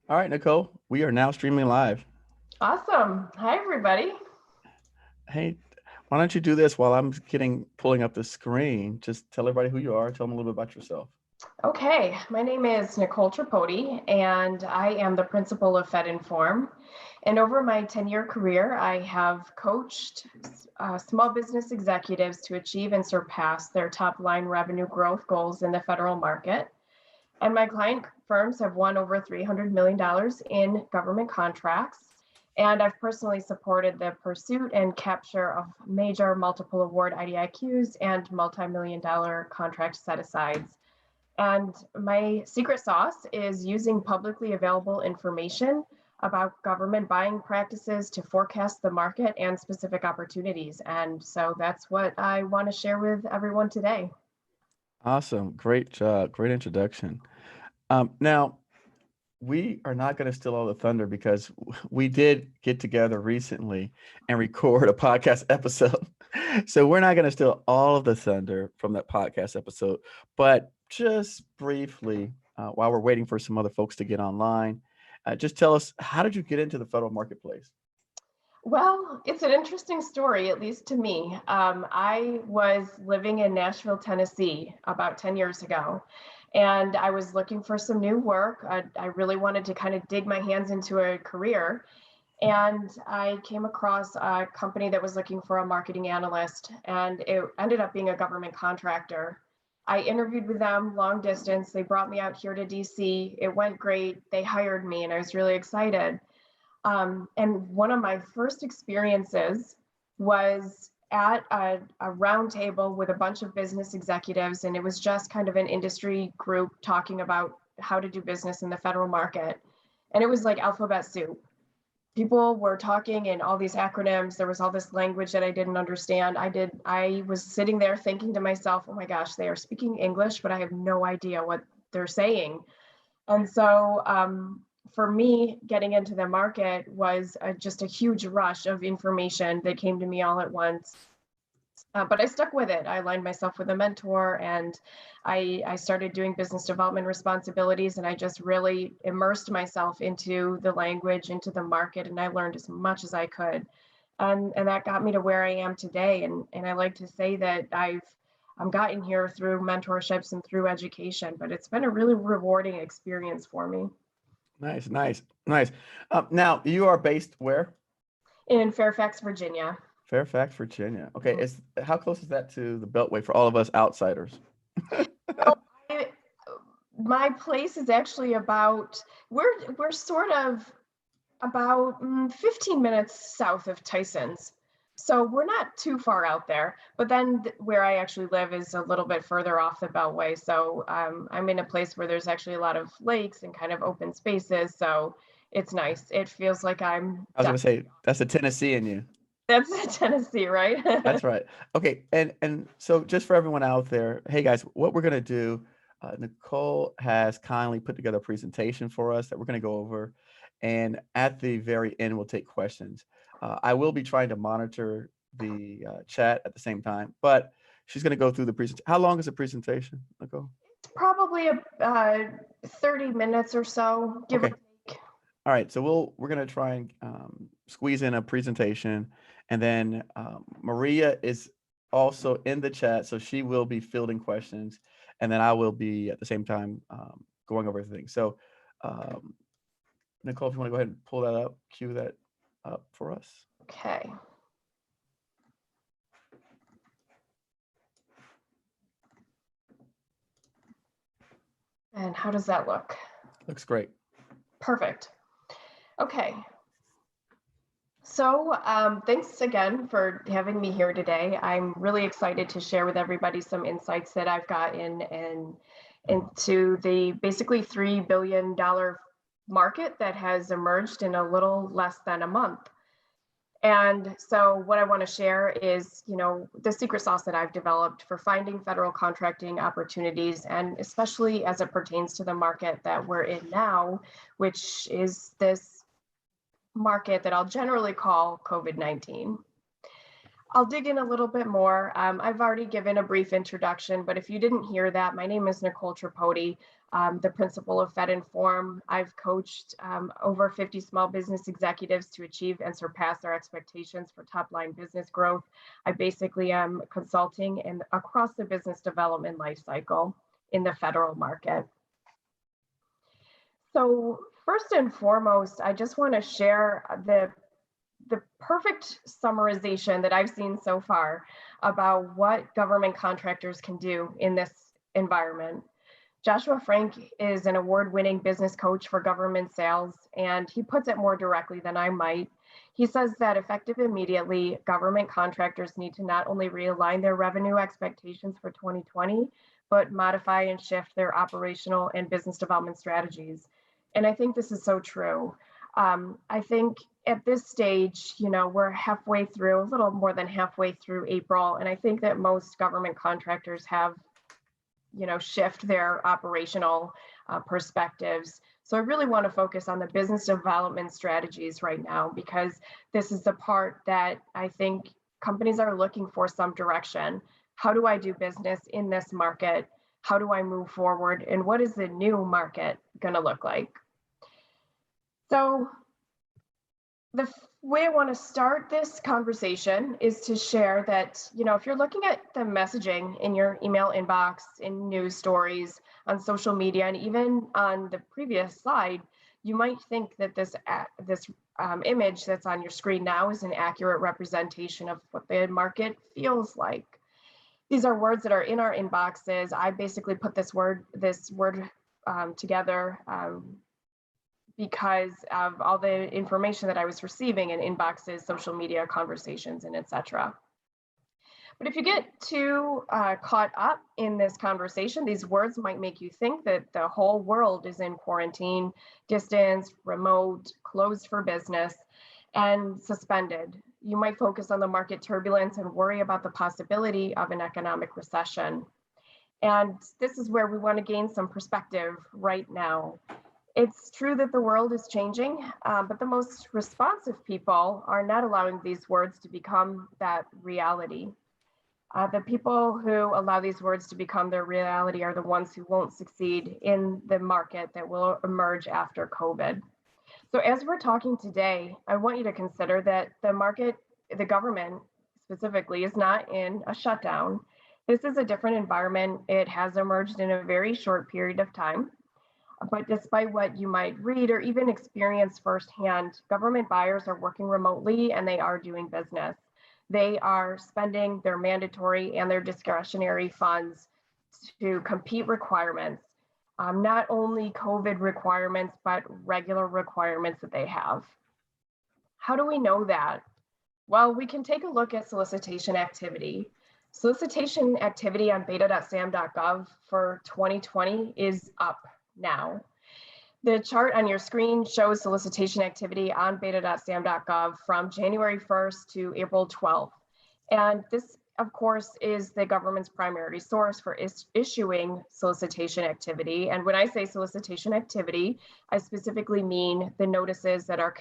All right, Nicole, we are now streaming live. Awesome. Hi, everybody. Hey, why don't you do this while I'm pulling up the screen? Just tell everybody who you are. Tell them a little bit about yourself. Okay, my name is Nicole Tripodi, and I am the principal of FedInform. And over my 10-year career, I have coached small business executives to achieve and surpass their top line revenue growth goals in the federal market. And my client firms have won over $300 million in government contracts. And I've personally supported the pursuit and capture of major multiple award IDIQs and multi-million dollar contract set asides. And my secret sauce is using publicly available information about government buying practices to forecast the market and specific opportunities. And so that's what I want to share with everyone today. Awesome. Great job. Great introduction. Now, we are not going to steal all the thunder because we did get together recently and record a podcast episode. So we're not going to steal all of the thunder from that podcast episode, but just briefly, while we're waiting for some other folks to get online, just tell us, how did you get into the federal marketplace? Well, it's an interesting story, at least to me. I was living in Nashville, Tennessee about 10 years ago, and I was looking for some new work. I really wanted to kind of dig my hands into a career. And I came across a company that was looking for a marketing analyst, and it ended up being a government contractor. I interviewed with them long distance. They brought me out here to DC. It went great. They hired me, and I was really excited. And one of my first experiences was at a round table with a bunch of business executives, and it was just kind of an industry group talking about how to do business in the federal market. And it was like alphabet soup. People were talking in all these acronyms. There was all this language that I didn't understand. I was sitting there thinking to myself, oh my gosh, they are speaking English, but I have no idea what they're saying. And so for me, getting into the market was just a huge rush of information that came to me all at once. But I stuck with it. I aligned myself with a mentor, and I started doing business development responsibilities, and I just really immersed myself into the language, into the market, and I learned as much as I could. And that got me to where I am today. And I like to say that I'm gotten here through mentorships and through education, but it's been a really rewarding experience for me. Nice, nice, nice. Now, you are based where? In Fairfax, Virginia. Fairfax, Virginia. Okay, how close is that to the Beltway for all of us outsiders? Well, my place is actually we're sort of about 15 minutes south of Tyson's. So we're not too far out there, but then where I actually live is a little bit further off the Beltway. So I'm in a place where there's actually a lot of lakes and kind of open spaces. So it's nice. It feels like I was going to say, that's the Tennessee in you. That's Tennessee, right? That's right. Okay, and so just for everyone out there, hey guys, what we're gonna do, Nicole has kindly put together a presentation for us that we're gonna go over, and at the very end, we'll take questions. I will be trying to monitor the chat at the same time, but she's gonna go through the presentation. How long is the presentation, Nicole? Probably 30 minutes or so, give or Okay. take. All right, so we're gonna try and squeeze in a presentation, and then Maria is also in the chat, so she will be fielding questions, and then I will be at the same time going over everything. So, Nicole, if you want to go ahead and pull that up, cue that up for us. Okay. And how does that look? Looks great. Perfect. Okay. So thanks again for having me here today. I'm really excited to share with everybody some insights that I've gotten into the basically $3 billion market that has emerged in a little less than a month. And so what I want to share is, the secret sauce that I've developed for finding federal contracting opportunities, and especially as it pertains to the market that we're in now, which is this market that I'll generally call COVID-19. I'll dig in a little bit more. I've already given a brief introduction, but if you didn't hear that, my name is Nicole Tripodi, the principal of FedInform. I've coached over 50 small business executives to achieve and surpass their expectations for top line business growth. I basically am consulting and across the business development lifecycle in the federal market. So first and foremost, I just want to share the perfect summarization that I've seen so far about what government contractors can do in this environment. Joshua Frank is an award-winning business coach for government sales, and he puts it more directly than I might. He says that effective immediately, government contractors need to not only realign their revenue expectations for 2020, but modify and shift their operational and business development strategies. And I think this is so true. I think at this stage, we're halfway through, a little more than halfway through April, and I think that most government contractors have, shift their operational perspectives. So I really want to focus on the business development strategies right now, because this is the part that I think companies are looking for some direction. How do I do business in this market? How do I move forward? And what is the new market going to look like? So the way I want to start this conversation is to share that, if you're looking at the messaging in your email inbox, in news stories, on social media, and even on the previous slide, you might think that this image that's on your screen now is an accurate representation of what the market feels like. These are words that are in our inboxes. I basically put this word together because of all the information that I was receiving in inboxes, social media conversations, and etc. But if you get too caught up in this conversation, these words might make you think that the whole world is in quarantine, distance, remote, closed for business, and suspended. You might focus on the market turbulence and worry about the possibility of an economic recession. And this is where we want to gain some perspective right now. It's true that the world is changing, but the most responsive people are not allowing these words to become that reality. The people who allow these words to become their reality are the ones who won't succeed in the market that will emerge after COVID. So as we're talking today, I want you to consider that the market, the government specifically, is not in a shutdown. This is a different environment. It has emerged in a very short period of time. But despite what you might read or even experience firsthand, government buyers are working remotely and they are doing business. They are spending their mandatory and their discretionary funds to compete requirements, not only COVID requirements, but regular requirements that they have. How do we know that? Well, we can take a look at solicitation activity. Solicitation activity on beta.SAM.gov for 2020 is up now. The chart on your screen shows solicitation activity on beta.SAM.gov from January 1st to April 12th. And this, of course, is the government's primary source for issuing solicitation activity. And when I say solicitation activity, I specifically mean the notices that are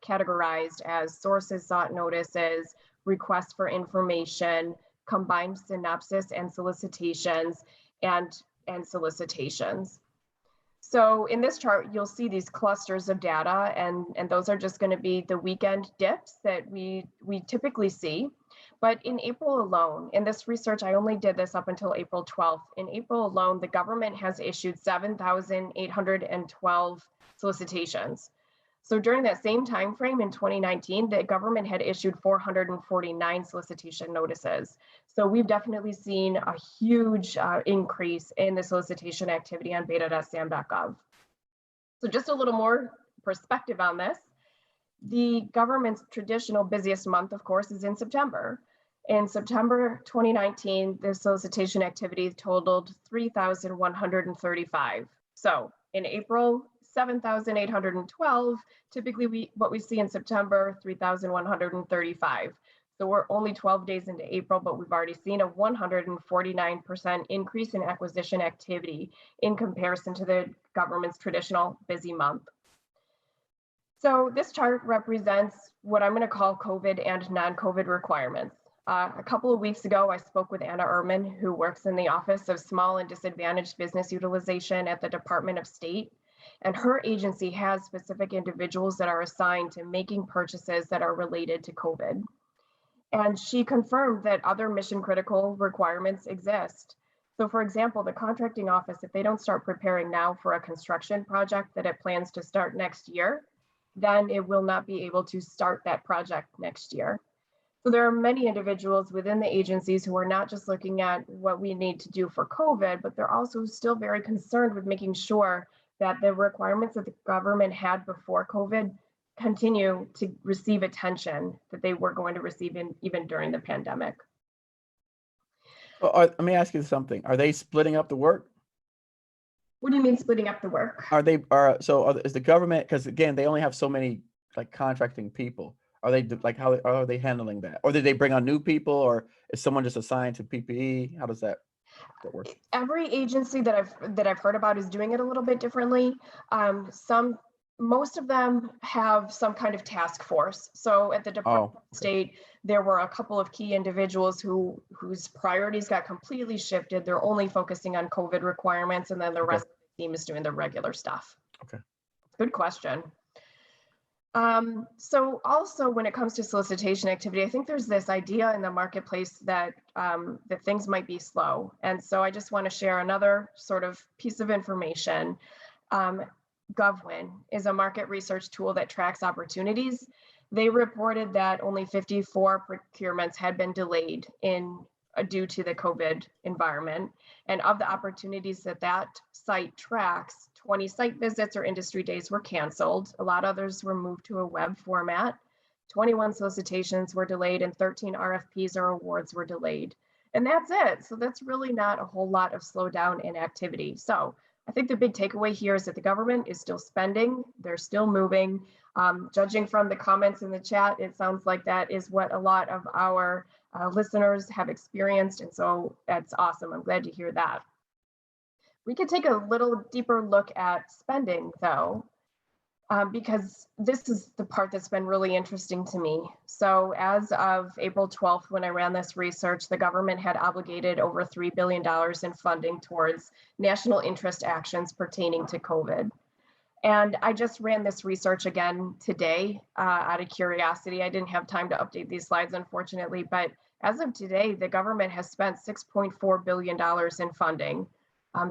categorized as sources sought notices, requests for information, combined synopsis and solicitations, and solicitations. So in this chart, you'll see these clusters of data, and those are just going to be the weekend dips that we typically see. But in April alone, in this research, I only did this up until April 12th. In April alone, the government has issued 7,812 solicitations. So during that same time frame in 2019, the government had issued 449 solicitation notices. So we've definitely seen a huge increase in the solicitation activity on beta.SAM.gov. So just a little more perspective on this. The government's traditional busiest month, of course, is in September. In September 2019, the solicitation activity totaled 3,135. So in April, 7,812, typically what we see in September, 3,135. So we're only 12 days into April, but we've already seen a 149% increase in acquisition activity in comparison to the government's traditional busy month. So this chart represents what I'm going to call COVID and non-COVID requirements. A couple of weeks ago, I spoke with Anna Ehrman, who works in the Office of Small and Disadvantaged Business Utilization at the Department of State. And her agency has specific individuals that are assigned to making purchases that are related to COVID. And she confirmed that other mission critical requirements exist. So for example, the contracting office, if they don't start preparing now for a construction project that it plans to start next year, then it will not be able to start that project next year. So there are many individuals within the agencies who are not just looking at what we need to do for COVID, but they're also still very concerned with making sure that the requirements that the government had before COVID continue to receive attention that they were going to receive even during the pandemic. Well, let me ask you something. Are they splitting up the work? What do you mean splitting up the work? Is the government, because again, they only have so many like contracting people. Are they like, how are they handling that? Or did they bring on new people, or is someone just assigned to PPE? How does that work? Every agency that I've heard about is doing it a little bit differently. Most of them have some kind of task force. So at the Department of State, there were a couple of key individuals whose priorities got completely shifted. They're only focusing on COVID requirements, and then the rest of the team is doing the regular stuff. Okay. Good question. So also when it comes to solicitation activity, I think there's this idea in the marketplace that that things might be slow. And so I just want to share another sort of piece of information. GovWin is a market research tool that tracks opportunities. They reported that only 54 procurements had been delayed due to the COVID environment. And of the opportunities that site tracks, 20 site visits or industry days were canceled. A lot others were moved to a web format. 21 solicitations were delayed, and 13 RFPs or awards were delayed. And that's it. So that's really not a whole lot of slowdown in activity. So I think the big takeaway here is that the government is still spending, they're still moving. Judging from the comments in the chat, it sounds like that is what a lot of our listeners have experienced. And so that's awesome. I'm glad to hear that. We could take a little deeper look at spending though, because this is the part that's been really interesting to me. So as of April 12th, when I ran this research, the government had obligated over $3 billion in funding towards national interest actions pertaining to COVID. And I just ran this research again today out of curiosity. I didn't have time to update these slides, unfortunately, but as of today, the government has spent $6.4 billion in funding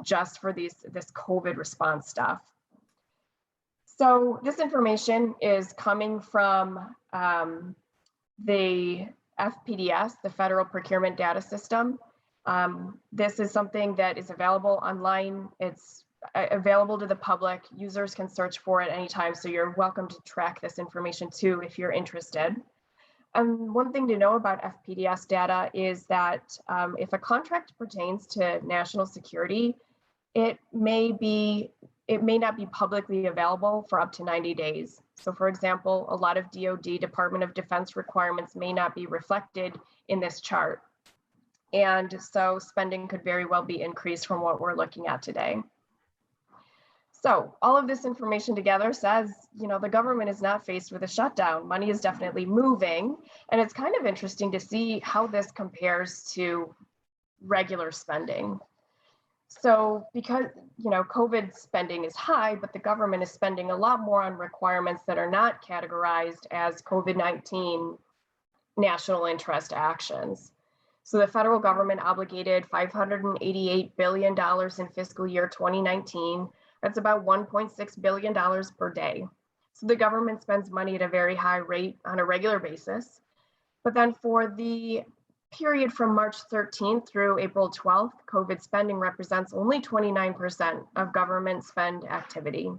just for this COVID response stuff. So this information is coming from the FPDS, the Federal Procurement Data System. This is something that is available online. It's available to the public. Users can search for it anytime, so you're welcome to track this information too if you're interested. One thing to know about FPDS data is that if a contract pertains to national security, it may not be publicly available for up to 90 days. So for example, a lot of DoD, Department of Defense requirements may not be reflected in this chart. And so spending could very well be increased from what we're looking at today. So all of this information together says, the government is not faced with a shutdown. Money is definitely moving. And it's kind of interesting to see how this compares to regular spending. So because, COVID spending is high, but the government is spending a lot more on requirements that are not categorized as COVID-19 national interest actions. So the federal government obligated $588 billion in fiscal year 2019. That's about $1.6 billion per day. So the government spends money at a very high rate on a regular basis. But then for the period from March 13th through April 12th, COVID spending represents only 29% of government spend activity.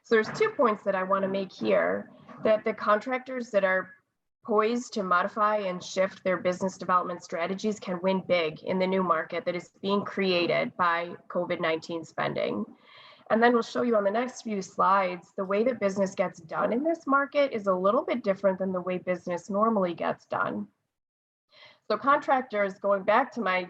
So there's 2 points that I want to make here, that the contractors that are poised to modify and shift their business development strategies can win big in the new market that is being created by COVID-19 spending. And then we'll show you on the next few slides, the way that business gets done in this market is a little bit different than the way business normally gets done. So contractors, going back to my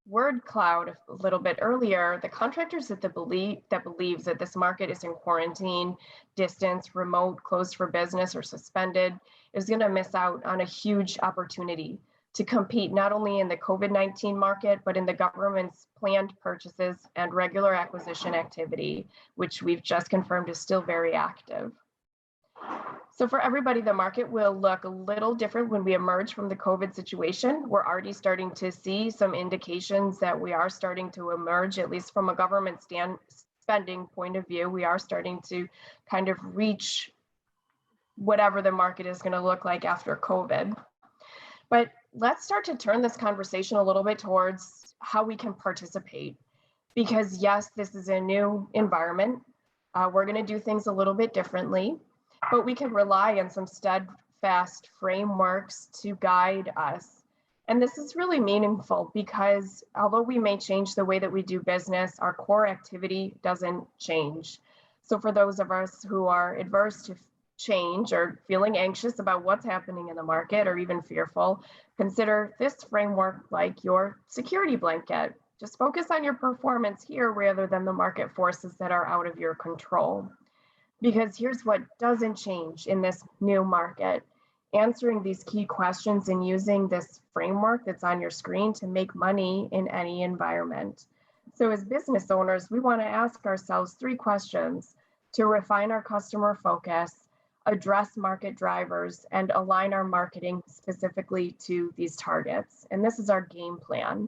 word cloud a little bit earlier, the contractors that believes that this market is in quarantine, distance, remote, closed for business, or suspended is going to miss out on a huge opportunity to compete not only in the COVID-19 market, but in the government's planned purchases and regular acquisition activity, which we've just confirmed is still very active. So for everybody, the market will look a little different when we emerge from the COVID situation. We're already starting to see some indications that we are starting to emerge, at least from a government spending point of view. We are starting to kind of reach whatever the market is going to look like after COVID. But let's start to turn this conversation a little bit towards how we can participate. Because yes, this is a new environment. We're going to do things a little bit differently, but we can rely on some steadfast frameworks to guide us. And this is really meaningful because although we may change the way that we do business, our core activity doesn't change. So for those of us who are adverse to change or feeling anxious about what's happening in the market or even fearful, consider this framework like your security blanket. Just focus on your performance here rather than the market forces that are out of your control. Because here's what doesn't change in this new market. Answering these key questions and using this framework that's on your screen to make money in any environment. So as business owners, we want to ask ourselves 3 questions to refine our customer focus, address market drivers, and align our marketing specifically to these targets. And this is our game plan.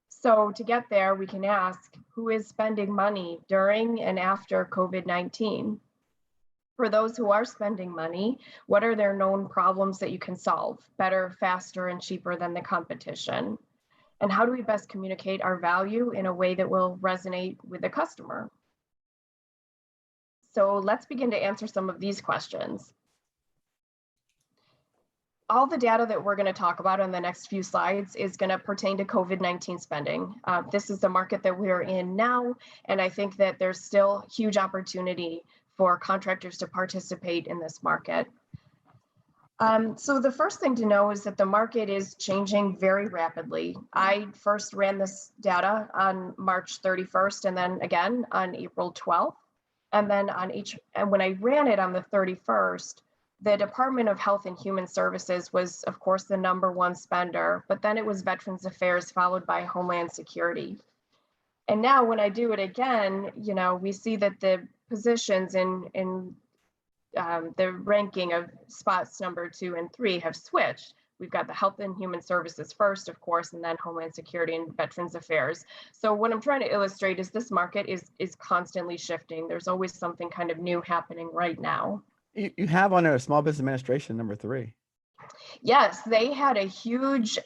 So to get there, we can ask, who is spending money during and after COVID-19? For those who are spending money, what are their known problems that you can solve better, faster, and cheaper than the competition? And how do we best communicate our value in a way that will resonate with the customer? So let's begin to answer some of these questions. All the data that we're going to talk about on the next few slides is going to pertain to COVID-19 spending. This is the market that we're in now, and I think that there's still huge opportunity for contractors to participate in this market. So the first thing to know is that the market is changing very rapidly. I first ran this data on March 31st and then again on April 12th. And then when I ran it on the 31st, the Department of Health and Human Services was, of course, the #1 spender, but then it was Veterans Affairs followed by Homeland Security. And now when I do it again, we see that the positions in the ranking of spots number 2 and 3 have switched. We've got the Health and Human Services first, of course, and then Homeland Security and Veterans Affairs. So what I'm trying to illustrate is this market is constantly shifting. There's always something kind of new happening right now. You have on there Small Business Administration #3. Yes, they had a huge,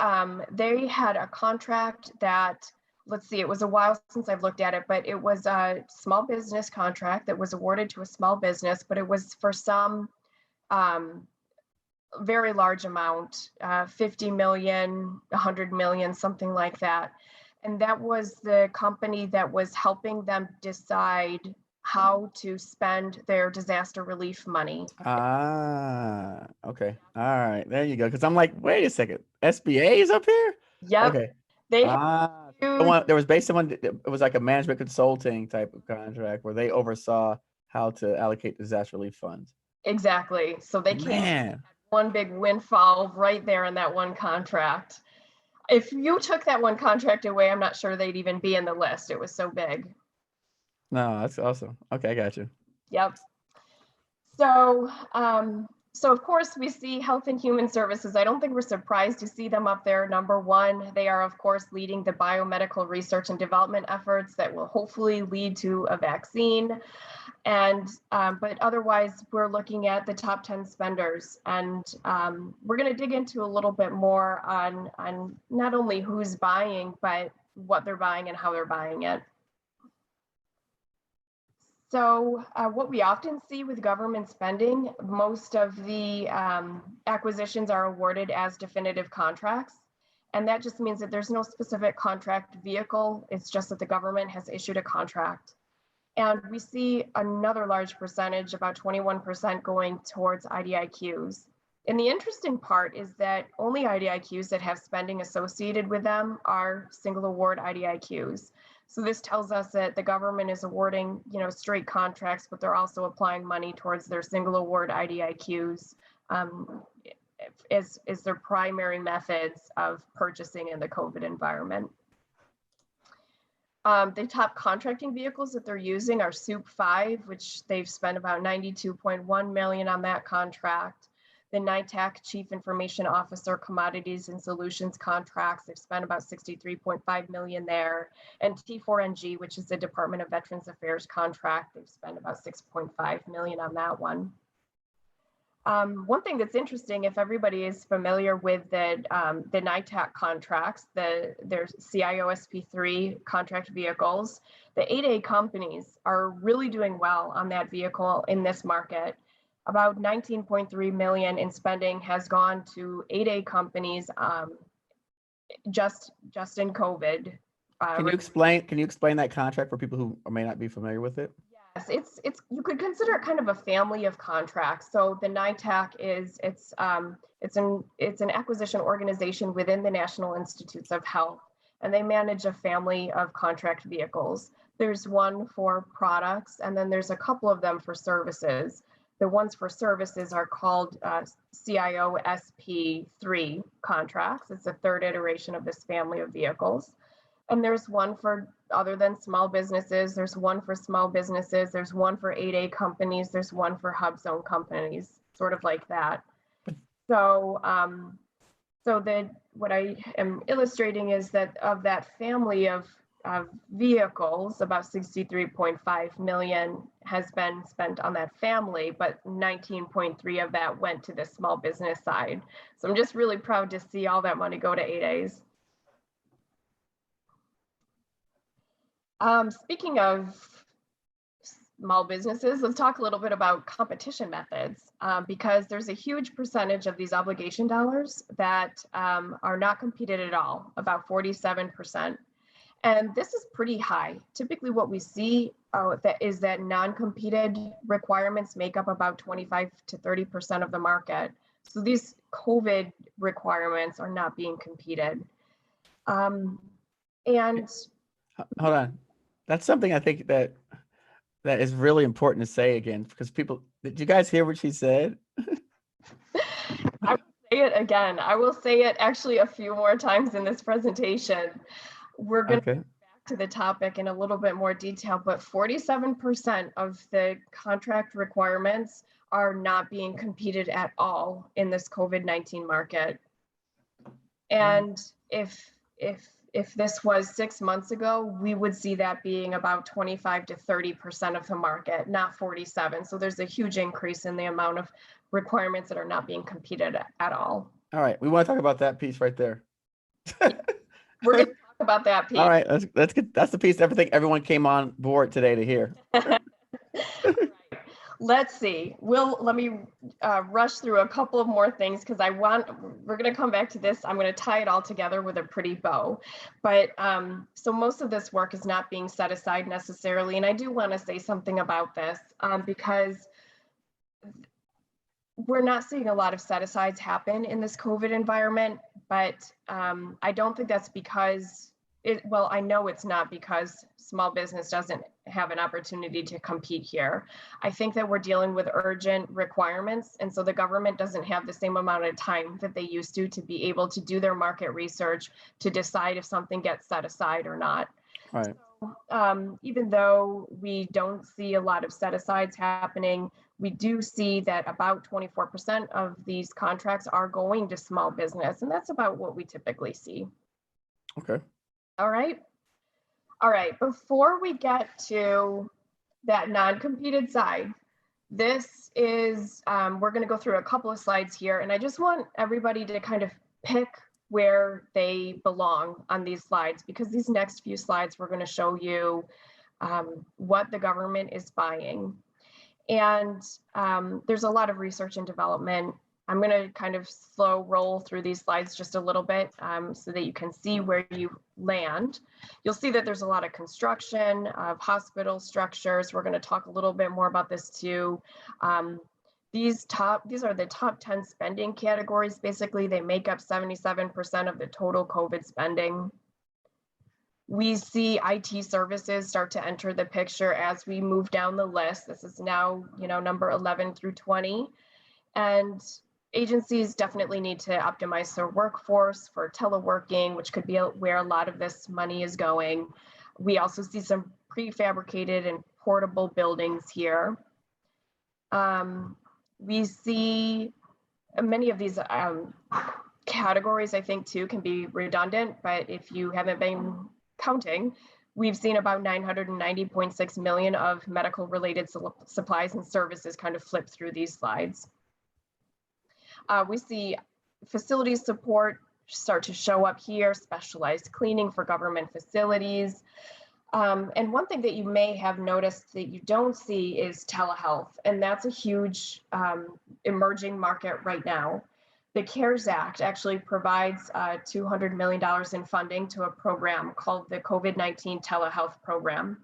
they had a contract that, let's see, it was a while since I've looked at it, but it was a small business contract that was awarded to a small business, but it was for some very large amount, 50 million, 100 million, something like that. And that was the company that was helping them decide how to spend their disaster relief money. Ah, okay. All right. There you go. Because I'm like, wait a second. SBA is up here? Yep. Okay. They there was based on, it was like a management consulting type of contract where they oversaw how to allocate disaster relief funds. Exactly. So they came one big windfall right there in that one contract. If you took that one contract away, I'm not sure they'd even be in the list. It was so big. No, that's awesome. Okay, I got you. Yep. So, so of course we see Health and Human Services. I don't think we're surprised to see them up there. #1, they are of course leading the biomedical research and development efforts that will hopefully lead to a vaccine. And but otherwise, we're looking at the top 10 spenders, and we're going to dig into a little bit more on not only who's buying, but what they're buying and how they're buying it. So what we often see with government spending, most of the acquisitions are awarded as definitive contracts. And that just means that there's no specific contract vehicle. It's just that the government has issued a contract. And we see another large percentage, about 21%, going towards IDIQs. And the interesting part is that only IDIQs that have spending associated with them are single award IDIQs. So this tells us that the government is awarding, straight contracts, but they're also applying money towards their single award IDIQs as their primary methods of purchasing in the COVID environment. The top contracting vehicles that they're using are SOUP 5, which they've spent about $92.1 million on that contract. The NITAC Chief Information Officer Commodities and Solutions contracts, they've spent about $63.5 million there. And T4NG, which is the Department of Veterans Affairs contract, they've spent about $6.5 million on that one. One thing that's interesting, if everybody is familiar with the NITAC contracts, their CIOSP3 contract vehicles, the 8A companies are really doing well on that vehicle in this market. About 19.3 million in spending has gone to 8A companies just in COVID. Can you explain that contract for people who may not be familiar with it? Yes, it's you could consider it kind of a family of contracts. So the NITAC it's an acquisition organization within the National Institutes of Health, and they manage a family of contract vehicles. There's one for products, and then there's a couple of them for services. The ones for services are called CIOSP3 contracts. It's the third iteration of this family of vehicles. And there's one for, other than small businesses, there's one for small businesses, there's one for 8A companies, there's one for hub zone companies, sort of like that. So, what I am illustrating is that of that family of vehicles, about 63.5 million has been spent on that family, but 19.3 of that went to the small business side. So I'm just really proud to see all that money go to 8As. Speaking of small businesses, let's talk a little bit about competition methods, because there's a huge percentage of these obligation dollars that are not competed at all, about 47%. And this is pretty high. Typically what we see that non-competed requirements make up about 25 to 30% of the market. So these COVID requirements are not being competed. And hold on. That's something I think that is really important to say again, because people, did you guys hear what she said? I will say it again. I will say it actually a few more times in this presentation. We're going to get back to the topic in a little bit more detail, but 47% of the contract requirements are not being competed at all in this COVID-19 market. And if this was 6 months ago, we would see that being about 25 to 30% of the market, not 47. So there's a huge increase in the amount of requirements that are not being competed at all. All right, we want to talk about that piece right there. We're going to talk about that piece. All right, let's get, that's the piece everyone came on board today to hear. Right. Let's see. Let me rush through a couple of more things, because we're going to come back to this. I'm going to tie it all together with a pretty bow. But so most of this work is not being set aside necessarily. And I do want to say something about this, because we're not seeing a lot of set-asides happen in this COVID environment, but I don't think that's because, I know it's not because small business doesn't have an opportunity to compete here. I think that we're dealing with urgent requirements, and so the government doesn't have the same amount of time that they used to be able to do their market research to decide if something gets set aside or not. Right. So, even though we don't see a lot of set-asides happening, we do see that about 24% of these contracts are going to small business, and that's about what we typically see. Okay. All right. All right. Before we get to that non-competed side, this is, we're going to go through a couple of slides here, and I just want everybody to kind of pick where they belong on these slides, because these next few slides, we're going to show you what the government is buying. And there's a lot of research and development. I'm going to kind of slow roll through these slides just a little bit so that you can see where you land. You'll see that there's a lot of construction of hospital structures. We're going to talk a little bit more about this too. these are the top 10 spending categories. Basically, they make up 77% of the total COVID spending. We see IT services start to enter the picture as we move down the list. This is now, number 11 through 20. And agencies definitely need to optimize their workforce for teleworking, which could be where a lot of this money is going. We also see some prefabricated and portable buildings here. We see many of these categories, I think, too, can be redundant, but if you haven't been counting, we've seen about 990.6 million of medical related supplies and services kind of flip through these slides. We see facility support start to show up here, specialized cleaning for government facilities. And one thing that you may have noticed that you don't see is telehealth, and that's a huge emerging market right now. The CARES Act actually provides $200 million in funding to a program called the COVID-19 Telehealth Program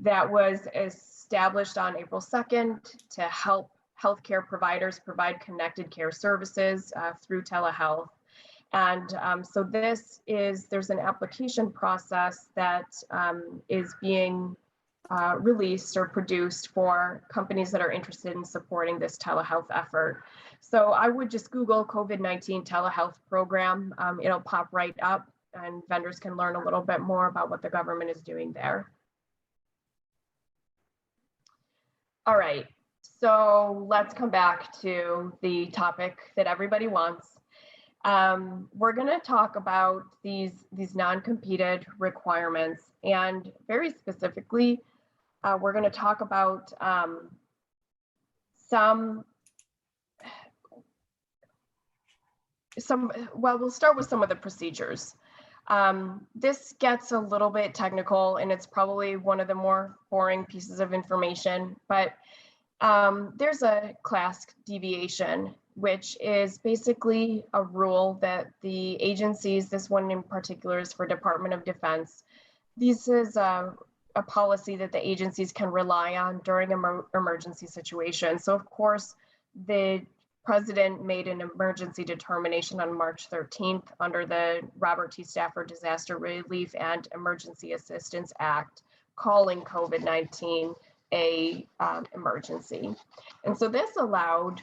that was established on April 2nd to help healthcare providers provide connected care services through telehealth. And so there's an application process that is being released or produced for companies that are interested in supporting this telehealth effort. So I would just Google COVID-19 telehealth program. It'll pop right up and vendors can learn a little bit more about what the government is doing there. All right, so let's come back to the topic that everybody wants. We're going to talk about these non-competed requirements, and very specifically, we're going to talk about we'll start with some of the procedures. This gets a little bit technical, and it's probably one of the more boring pieces of information, but there's a class deviation, which is basically a rule that the agencies, this one in particular is for Department of Defense. This is a policy that the agencies can rely on during emergency situations. So of course, the President made an emergency determination on March 13th under the Robert T. Stafford Disaster Relief and Emergency Assistance Act, calling COVID-19 a emergency. And so this allowed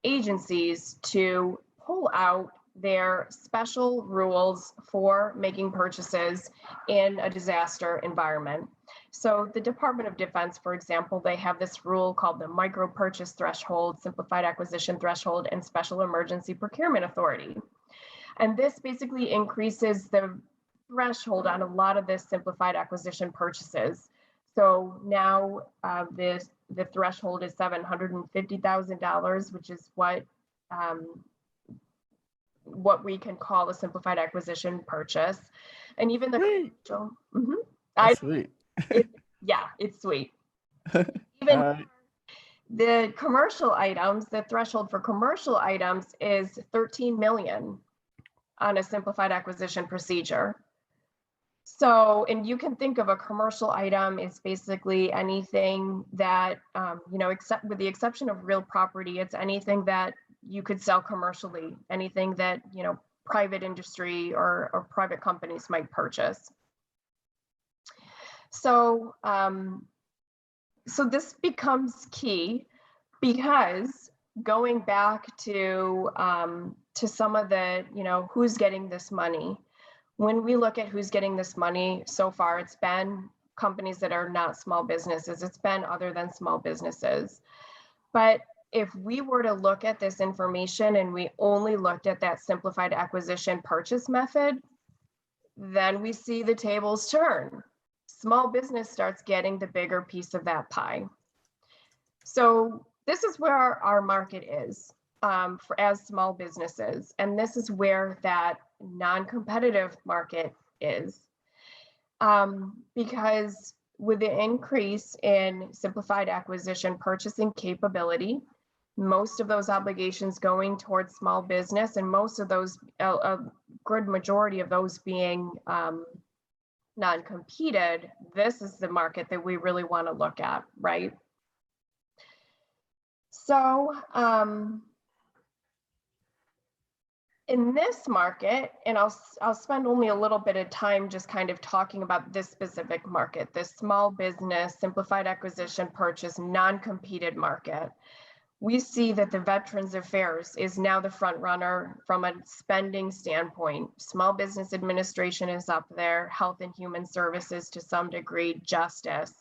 agencies to pull out their special rules for making purchases in a disaster environment. So the Department of Defense, for example, they have this rule called the micro purchase threshold, simplified acquisition threshold, and special emergency procurement authority. And this basically increases the threshold on a lot of the simplified acquisition purchases. So now the threshold is $750,000, which is what we can call a simplified acquisition purchase. And even the commercial, sweet. Yeah, it's sweet. Even the commercial items, the threshold for commercial items is 13 million on a simplified acquisition procedure. So, and you can think of a commercial item is basically anything that, except with the exception of real property, it's anything that you could sell commercially, anything that, private industry or private companies might purchase. So, so this becomes key because going back to some of the, who's getting this money. When we look at who's getting this money so far, it's been companies that are not small businesses. It's been other than small businesses. But if we were to look at this information and we only looked at that simplified acquisition purchase method, then we see the tables turn. Small business starts getting the bigger piece of that pie. So this is where our market is as small businesses. And this is where that non-competitive market is. Because with the increase in simplified acquisition purchasing capability, most of those obligations going towards small business, and most of those, a good majority of those being non-competed, this is the market that we really want to look at, right? So in this market, and I'll spend only a little bit of time just kind of talking about this specific market, this small business, simplified acquisition, purchase, non-competed market. We see that the Veterans Affairs is now the front runner from a spending standpoint. Small Business Administration is up there, Health and Human Services to some degree, Justice.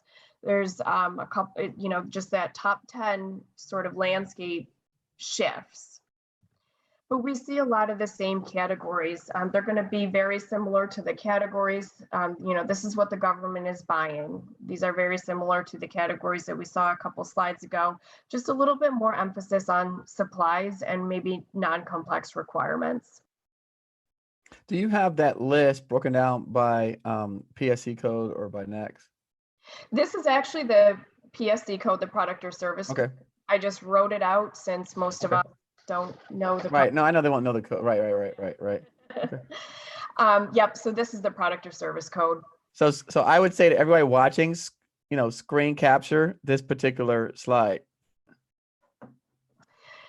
There's a couple, just that top 10 sort of landscape shifts. But we see a lot of the same categories. They're going to be very similar to the categories. This is what the government is buying. These are very similar to the categories that we saw a couple slides ago. Just a little bit more emphasis on supplies and maybe non-complex requirements. Do you have that list broken down by PSC code or by NAICS? This is actually the PSC code, the product or service. Okay. I just wrote it out since most of us don't know the right. No, I know they won't know the code. Right. Okay. Yep. So this is the product or service code. So I would say to everybody watching, screen capture this particular slide.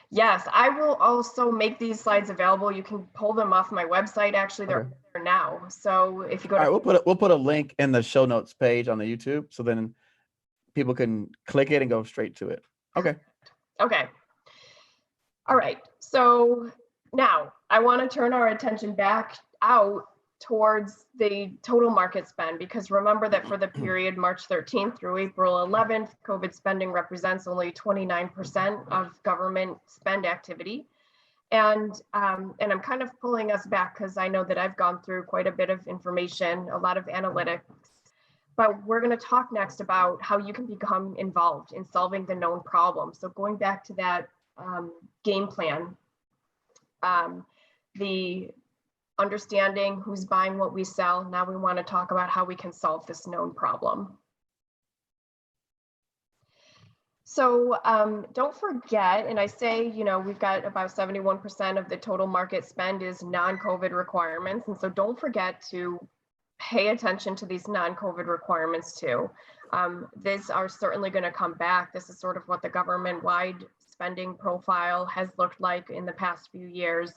Yes, I will also make these slides available. You can pull them off my website. Actually, they're there now. So if you go to, all right, we'll put a link in the show notes page on the YouTube, so then people can click it and go straight to it. Okay. Okay. All right. So now I want to turn our attention back out towards the total market spend, because remember that for the period March 13th through April 11th, COVID spending represents only 29% of government spend activity. And I'm kind of pulling us back because I know that I've gone through quite a bit of information, a lot of analytics, but we're going to talk next about how you can become involved in solving the known problems. So going back to that game plan, the understanding who's buying what we sell. Now we want to talk about how we can solve this known problem. So don't forget, and I say, we've got about 71% of the total market spend is non-COVID requirements. And so don't forget to pay attention to these non-COVID requirements too. These are certainly going to come back. This is sort of what the government-wide spending profile has looked like in the past few years.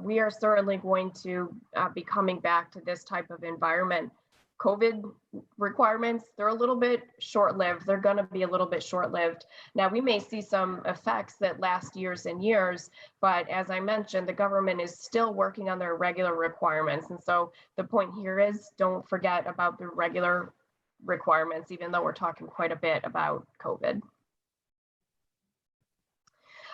We are certainly going to be coming back to this type of environment. COVID requirements, they're a little bit short-lived. They're going to be a little bit short-lived. Now, we may see some effects that last years and years, but as I mentioned, the government is still working on their regular requirements. And so the point here is, don't forget about the regular requirements, even though we're talking quite a bit about COVID.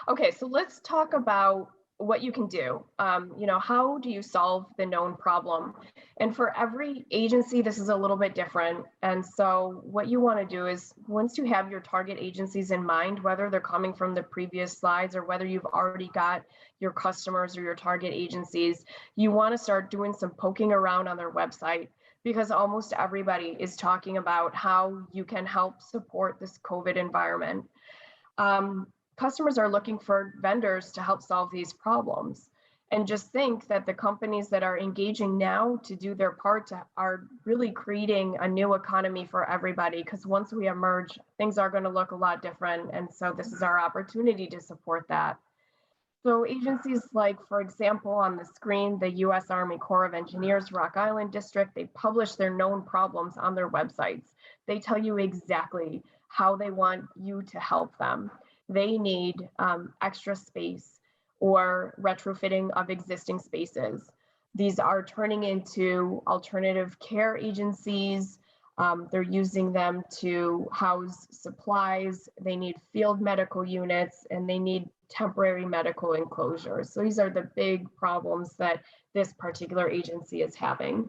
Okay, so let's talk about what you can do. How do you solve the known problem? And for every agency, this is a little bit different. And so what you want to do is, once you have your target agencies in mind, whether they're coming from the previous slides or whether you've already got your customers or your target agencies, you want to start doing some poking around on their website, because almost everybody is talking about how you can help support this COVID environment. Customers are looking for vendors to help solve these problems. And just think that the companies that are engaging now to do their part are really creating a new economy for everybody, because once we emerge, things are going to look a lot different. And so this is our opportunity to support that. So agencies like, for example, on the screen, the U.S. Army Corps of Engineers, Rock Island District, they publish their known problems on their websites. They tell you exactly how they want you to help them. They need extra space or retrofitting of existing spaces. These are turning into alternative care agencies. They're using them to house supplies. They need field medical units, and they need temporary medical enclosures. So these are the big problems that this particular agency is having.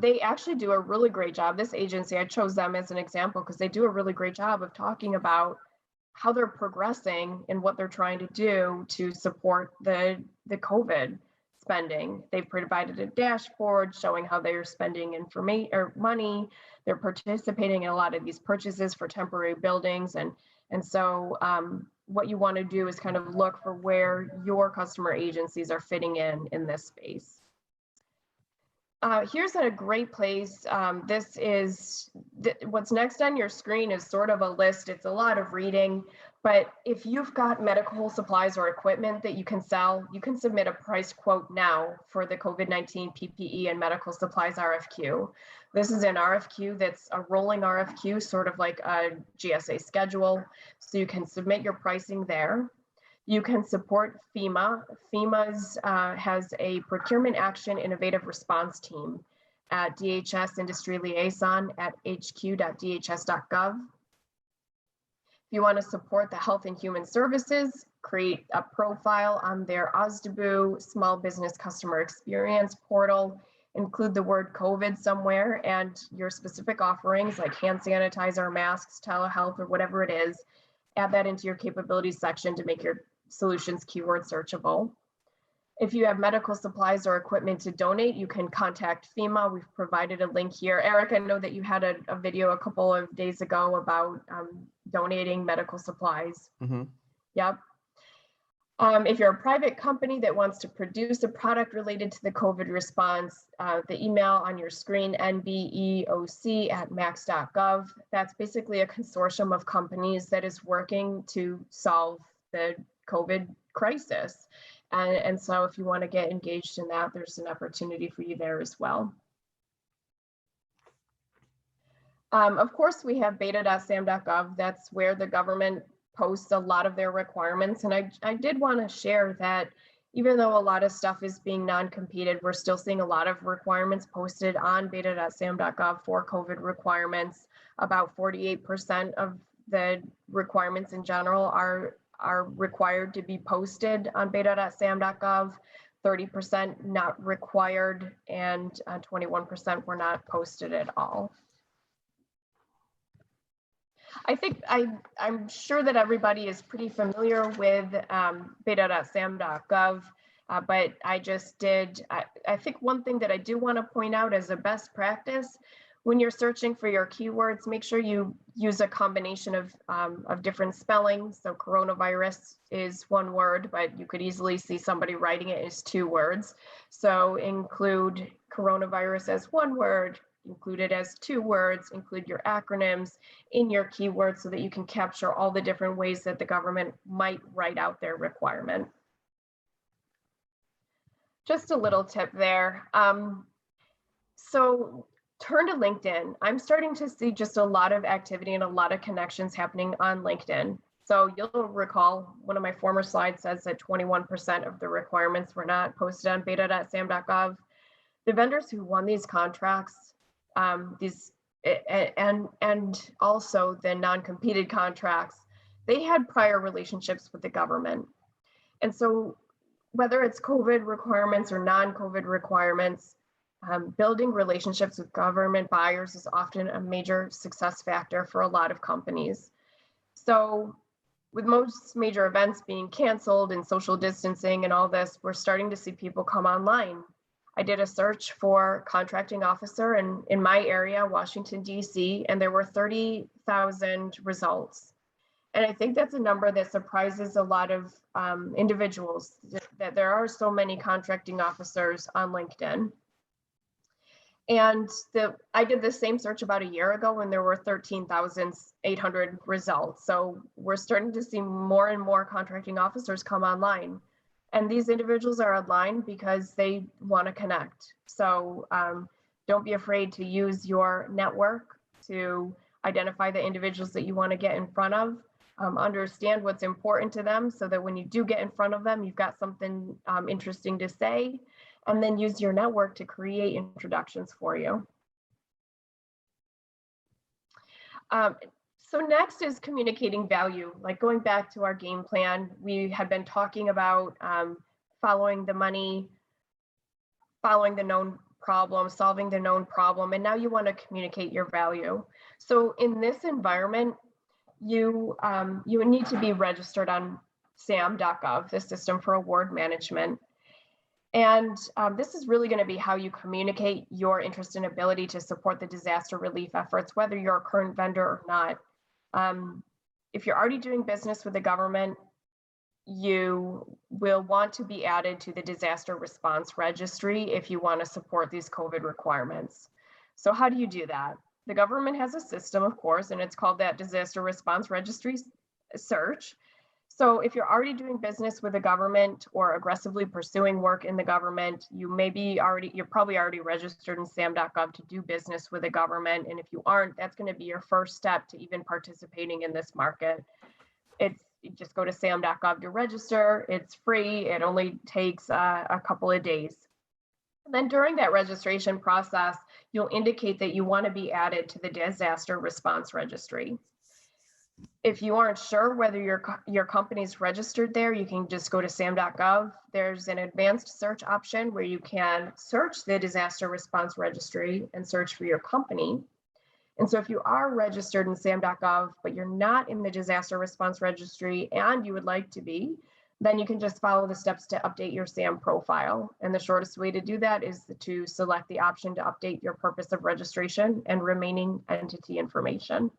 They actually do a really great job. This agency, I chose them as an example because they do a really great job of talking about how they're progressing and what they're trying to do to support the COVID spending. They've provided a dashboard showing how they're spending money. They're participating in a lot of these purchases for temporary buildings. And so what you want to do is kind of look for where your customer agencies are fitting in this space. Here's a great place. This is what's next on your screen is sort of a list. It's a lot of reading, but if you've got medical supplies or equipment that you can sell, you can submit a price quote now for the COVID-19 PPE and medical supplies RFQ. This is an RFQ that's a rolling RFQ, sort of like a GSA schedule. So you can submit your pricing there. You can support FEMA. FEMA's has a procurement action innovative response team at DHS Industry Liaison at hq.dhs.gov. If you want to support the Health and Human Services, create a profile on their OSDBU Small Business Customer Experience portal, include the word COVID somewhere and your specific offerings like hand sanitizer, masks, telehealth, or whatever it is. Add that into your capabilities section to make your solutions keyword searchable. If you have medical supplies or equipment to donate, you can contact FEMA. We've provided a link here. Eric, I know that you had a video a couple of days ago about donating medical supplies. Mm-hmm. Yep. If you're a private company that wants to produce a product related to the COVID response, the email on your screen, nbeoc@max.gov, that's basically a consortium of companies that is working to solve the COVID crisis. And so if you want to get engaged in that, there's an opportunity for you there as well. Of course, we have beta.SAM.gov. That's where the government posts a lot of their requirements. And I did want to share that even though a lot of stuff is being non-competed, we're still seeing a lot of requirements posted on beta.SAM.gov for COVID requirements. About 48% of the requirements in general are required to be posted on beta.SAM.gov, 30% not required, and 21% were not posted at all. I think I'm sure that everybody is pretty familiar with beta.SAM.gov, but I think one thing that I do want to point out as a best practice, when you're searching for your keywords, make sure you use a combination of different spellings. So coronavirus is one word, but you could easily see somebody writing it as two words. So include coronavirus as one word, include it as two words, include your acronyms in your keywords so that you can capture all the different ways that the government might write out their requirement. Just a little tip there. So turn to LinkedIn. I'm starting to see just a lot of activity and a lot of connections happening on LinkedIn. So you'll recall one of my former slides says that 21% of the requirements were not posted on beta.sam.gov. The vendors who won these contracts, and also the non-competed contracts, they had prior relationships with the government. And so whether it's COVID requirements or non-COVID requirements, building relationships with government buyers is often a major success factor for a lot of companies. So with most major events being canceled and social distancing and all this, we're starting to see people come online. I did a search for contracting officer in my area, Washington, D.C., and there were 30,000 results. And I think that's a number that surprises a lot of individuals, that there are so many contracting officers on LinkedIn. And I did the same search about a year ago when there were 13,800 results. So we're starting to see more and more contracting officers come online. And these individuals are online because they want to connect. So don't be afraid to use your network to identify the individuals that you want to get in front of. Understand what's important to them so that when you do get in front of them, you've got something interesting to say, and then use your network to create introductions for you. So next is communicating value. Like going back to our game plan, we had been talking about following the money, following the known problem, solving the known problem, and now you want to communicate your value. So in this environment, you need to be registered on SAM.gov, the System for Award Management. And this is really going to be how you communicate your interest and ability to support the disaster relief efforts, whether you're a current vendor or not. If you're already doing business with the government, you will want to be added to the disaster response registry if you want to support these COVID requirements. So how do you do that? The government has a system, of course, and it's called that disaster response registry search. So if you're already doing business with the government or aggressively pursuing work in the government, you're probably already registered in SAM.gov to do business with the government. And if you aren't, that's going to be your first step to even participating in this market. You just go to SAM.gov to register. It's free. It only takes a couple of days. And then during that registration process, you'll indicate that you want to be added to the disaster response registry. If you aren't sure whether your company's registered there, you can just go to SAM.gov. There's an advanced search option where you can search the disaster response registry and search for your company. And so if you are registered in SAM.gov, but you're not in the disaster response registry and you would like to be, then you can just follow the steps to update your SAM profile. And the shortest way to do that is to select the option to update your purpose of registration and remaining entity information.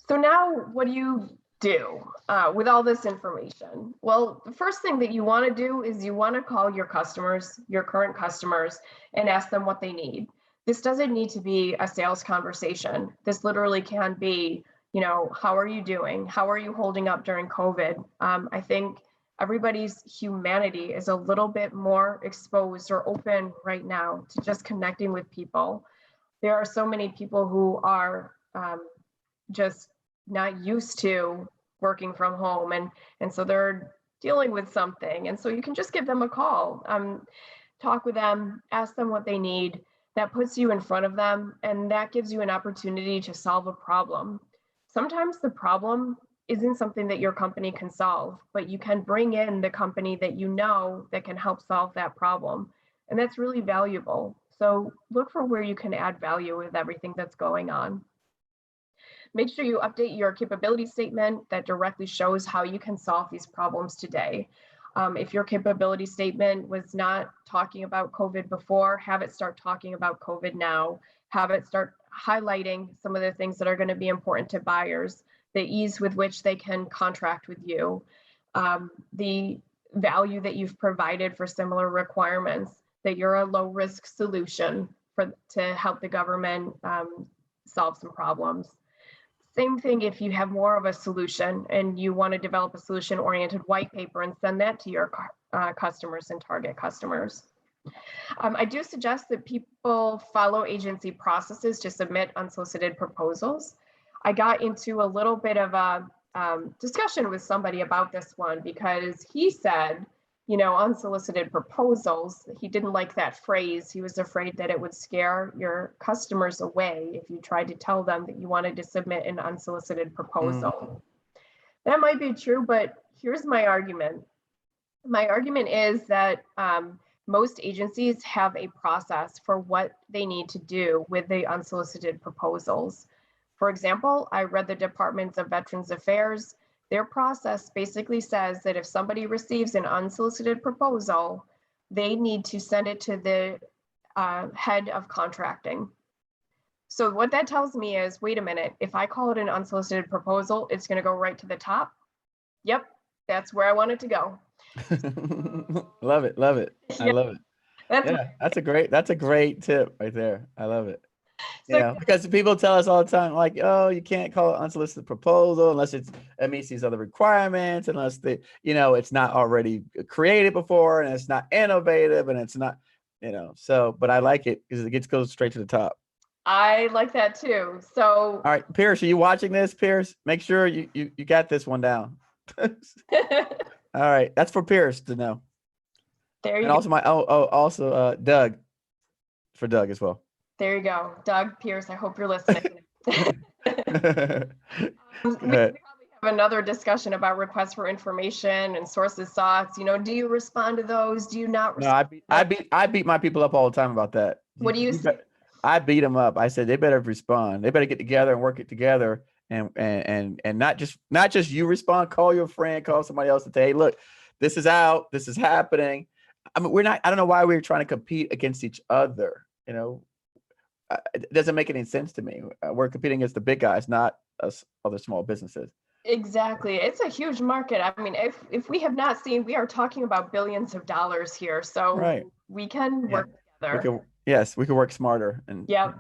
So now what do you do with all this information? Well, the first thing that you want to do is you want to call your customers, your current customers, and ask them what they need. This doesn't need to be a sales conversation. This literally can be, how are you doing? How are you holding up during COVID? I think everybody's humanity is a little bit more exposed or open right now to just connecting with people. There are so many people who are just not used to working from home, and so they're dealing with something. And so you can just give them a call, talk with them, ask them what they need. That puts you in front of them, and that gives you an opportunity to solve a problem. Sometimes the problem isn't something that your company can solve, but you can bring in the company that you know that can help solve that problem. And that's really valuable. So look for where you can add value with everything that's going on. Make sure you update your capability statement that directly shows how you can solve these problems today. If your capability statement was not talking about COVID before, have it start talking about COVID now. Have it start highlighting some of the things that are going to be important to buyers, the ease with which they can contract with you, the value that you've provided for similar requirements, that you're a low risk solution to help the government solve some problems. Same thing if you have more of a solution and you want to develop a solution-oriented white paper and send that to your customers and target customers. I do suggest that people follow agency processes to submit unsolicited proposals. I got into a little bit of a discussion with somebody about this one because he said, unsolicited proposals, he didn't like that phrase. He was afraid that it would scare your customers away if you tried to tell them that you wanted to submit an unsolicited proposal. That might be true, but here's my argument. My argument is that most agencies have a process for what they need to do with the unsolicited proposals. For example, I read the Department of Veterans Affairs. Their process basically says that if somebody receives an unsolicited proposal, they need to send it to the head of contracting. So what that tells me is, wait a minute, if I call it an unsolicited proposal, it's going to go right to the top. Yep, that's where I want it to go. Love it. I love it. That's a great tip right there. I love it. So, because people tell us all the time, like, oh, you can't call it unsolicited proposal unless it meets these other requirements, unless it's not already created before and it's not innovative and it's not, so, but I like it because it goes straight to the top. I like that too. So, all right, Pierce, are you watching this, Pierce? Make sure you got this one down. All right, that's for Pierce to know. There you go. Also Doug, for Doug as well. There you go. Doug, Pierce, I hope you're listening. We probably have another discussion about requests for information and sources sought. Do you respond to those? Do you not respond? No, I beat my people up all the time about that. What do you say? I beat them up. I said they better respond. They better get together and work it together, and not just you respond. Call your friend, call somebody else and say, hey, look, this is out. This is happening. I mean, I don't know why we're trying to compete against each other. It doesn't make any sense to me. We're competing against the big guys, not us other small businesses. Exactly. It's a huge market. I mean, if we have not seen, we are talking about billions of dollars here. So Right. we can Yeah. work We together. could, yes, we could work smarter and Yep.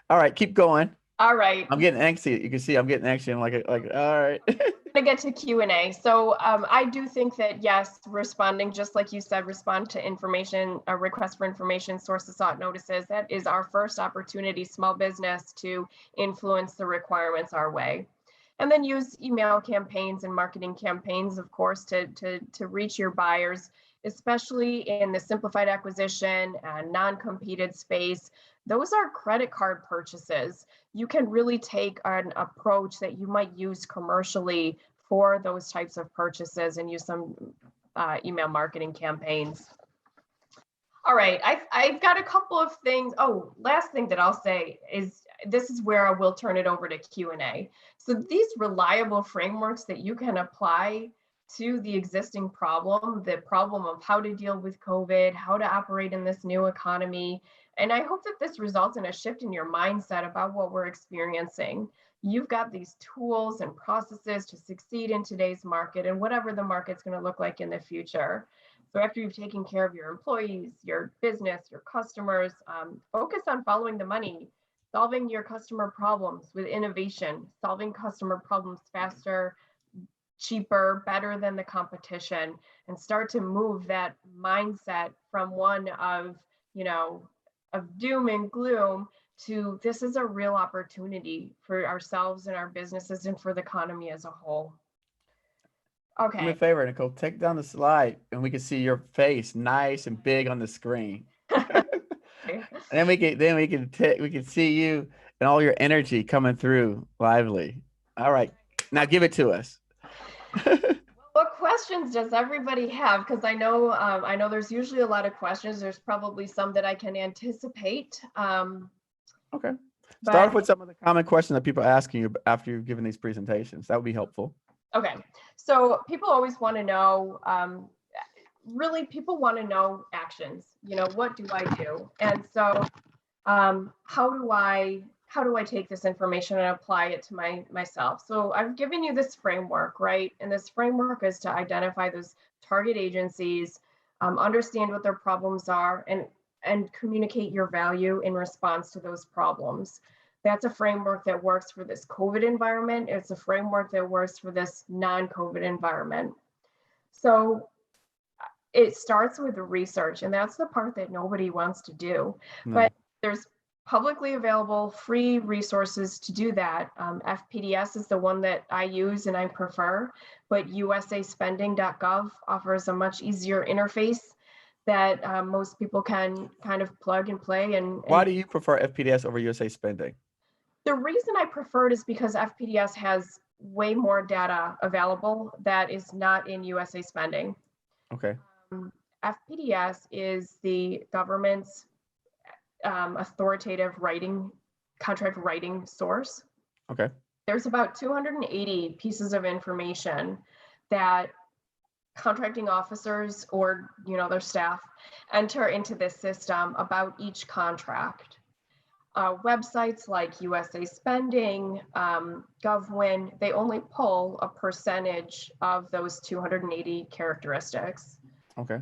all right, keep going. All right. I'm getting anxious. You can see I'm getting anxious. I'm like, all right. To get to Q&A. So I do think that, yes, responding, just like you said, respond to information, a request for information, source of sought notices. That is our first opportunity, small business, to influence the requirements our way. And then use email campaigns and marketing campaigns, of course, to reach your buyers, especially in the simplified acquisition and non-competed space. Those are credit card purchases. You can really take an approach that you might use commercially for those types of purchases and use some email marketing campaigns. All right, I've got a couple of things. Oh, last thing that I'll say is this is where I will turn it over to Q&A. So these reliable frameworks that you can apply to the existing problem, the problem of how to deal with COVID, how to operate in this new economy. And I hope that this results in a shift in your mindset about what we're experiencing. You've got these tools and processes to succeed in today's market and whatever the market's going to look like in the future. So after you've taken care of your employees, your business, your customers, focus on following the money, solving your customer problems with innovation, solving customer problems faster, cheaper, better than the competition, and start to move that mindset from one of, of doom and gloom to this is a real opportunity for ourselves and our businesses and for the economy as a whole. Do me a Okay. favor, Nicole, take down the slide and we can see your face nice and big on the screen. And then we can see you and all your energy coming through lively. All right. Now give it to us. What questions does everybody have? Because I know there's usually a lot of questions. There's probably some that I can anticipate. Okay. But Start off with some of the common questions that people are asking you after you've given these presentations. That would be helpful. okay, so people always want to know. Really, people want to know actions. What do I do? And so, how do I take this information and apply it to myself? So I've given you this framework, right? And this framework is to identify those target agencies, understand what their problems are, and communicate your value in response to those problems. That's a framework that works for this COVID environment. It's a framework that works for this non-COVID environment. So it starts with the research, and that's the part that nobody wants to do. No. But there's publicly available free resources to do that. FPDS is the one that I use and I prefer, but USAspending.gov offers a much easier interface that most people can kind of plug and play. And Why do you prefer FPDS over USA Spending? the reason I prefer it is because FPDS has way more data available that is not in USA Spending. Okay. FPDS is the government's authoritative contract writing source. Okay. There's about 280 pieces of information that contracting officers or their staff enter into this system about each contract. Websites like USA Spending, GovWin, they only pull a percentage of those 280 characteristics. Okay.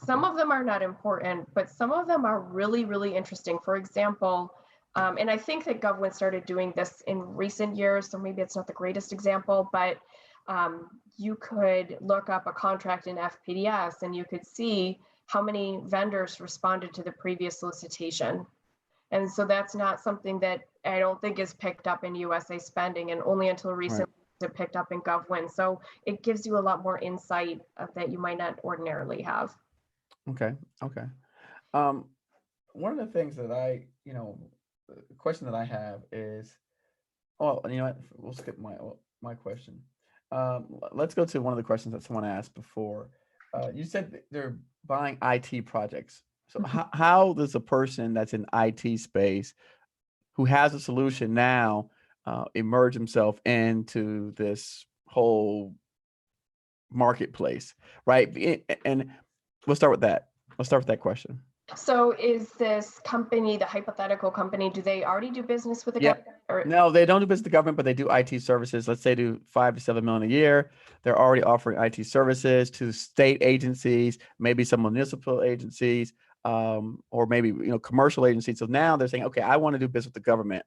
Some of them are not important, but some of them are really, really interesting. For example, and I think that GovWin started doing this in recent years, so maybe it's not the greatest example, but you could look up a contract in FPDS and you could see how many vendors responded to the previous solicitation. And so that's not something that I don't think is picked up in USA Spending, and only until recently is it picked up in GovWin. So it gives you a lot more insight that you might not ordinarily have. Okay. Okay. One of the things that the question that I have is, oh, you know what? We'll skip my question. Let's go to one of the questions that someone asked before. You said they're buying IT projects. So how does a person that's in IT space who has a solution now emerge himself into this whole marketplace, right? And we'll start with that. Let's start with that question. So is this company, the hypothetical company, do they already do business with the Yep. government? or No, they don't do business with the government, but they do IT services. Let's say do 5 to 7 million a year. They're already offering IT services to state agencies, maybe some municipal agencies, or maybe commercial agencies. So now they're saying, okay, I want to do business with the government.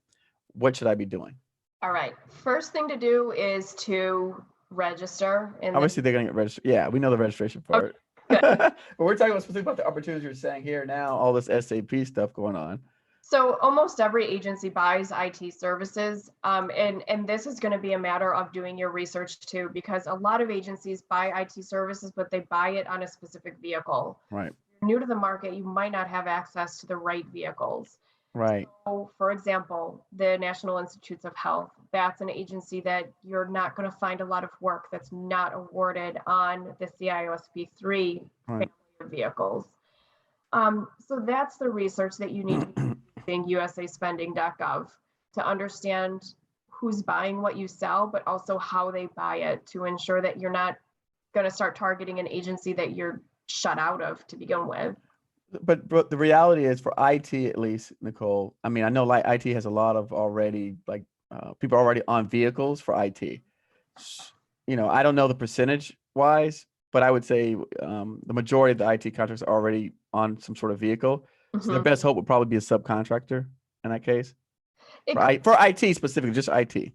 What should I be doing? all right. First thing to do is to register in the Obviously, they're going to get registered. Yeah, we know the registration part. good. But we're talking about specifically about the opportunities you're saying here now, all this SAP stuff going on. So almost every agency buys IT services, and this is going to be a matter of doing your research too, because a lot of agencies buy IT services, but they buy it on a specific vehicle. Right. If you're new to the market, you might not have access to the right vehicles. Right. So, for example, the National Institutes of Health, that's an agency that you're not going to find a lot of work that's not awarded on the CIOSP3 family of vehicles. So that's the research that you need to be using usaspending.gov to understand who's buying what you sell, but also how they buy it to ensure that you're not going to start targeting an agency that you're shut out of to begin with. But the reality is for IT, at least, Nicole, I mean, I know like IT has a lot of already like people already on vehicles for IT. I don't know the percentage wise, but I would say the majority of the IT contractors are already on some sort of vehicle. So the best hope would probably be a subcontractor in that case. For IT specifically, just IT.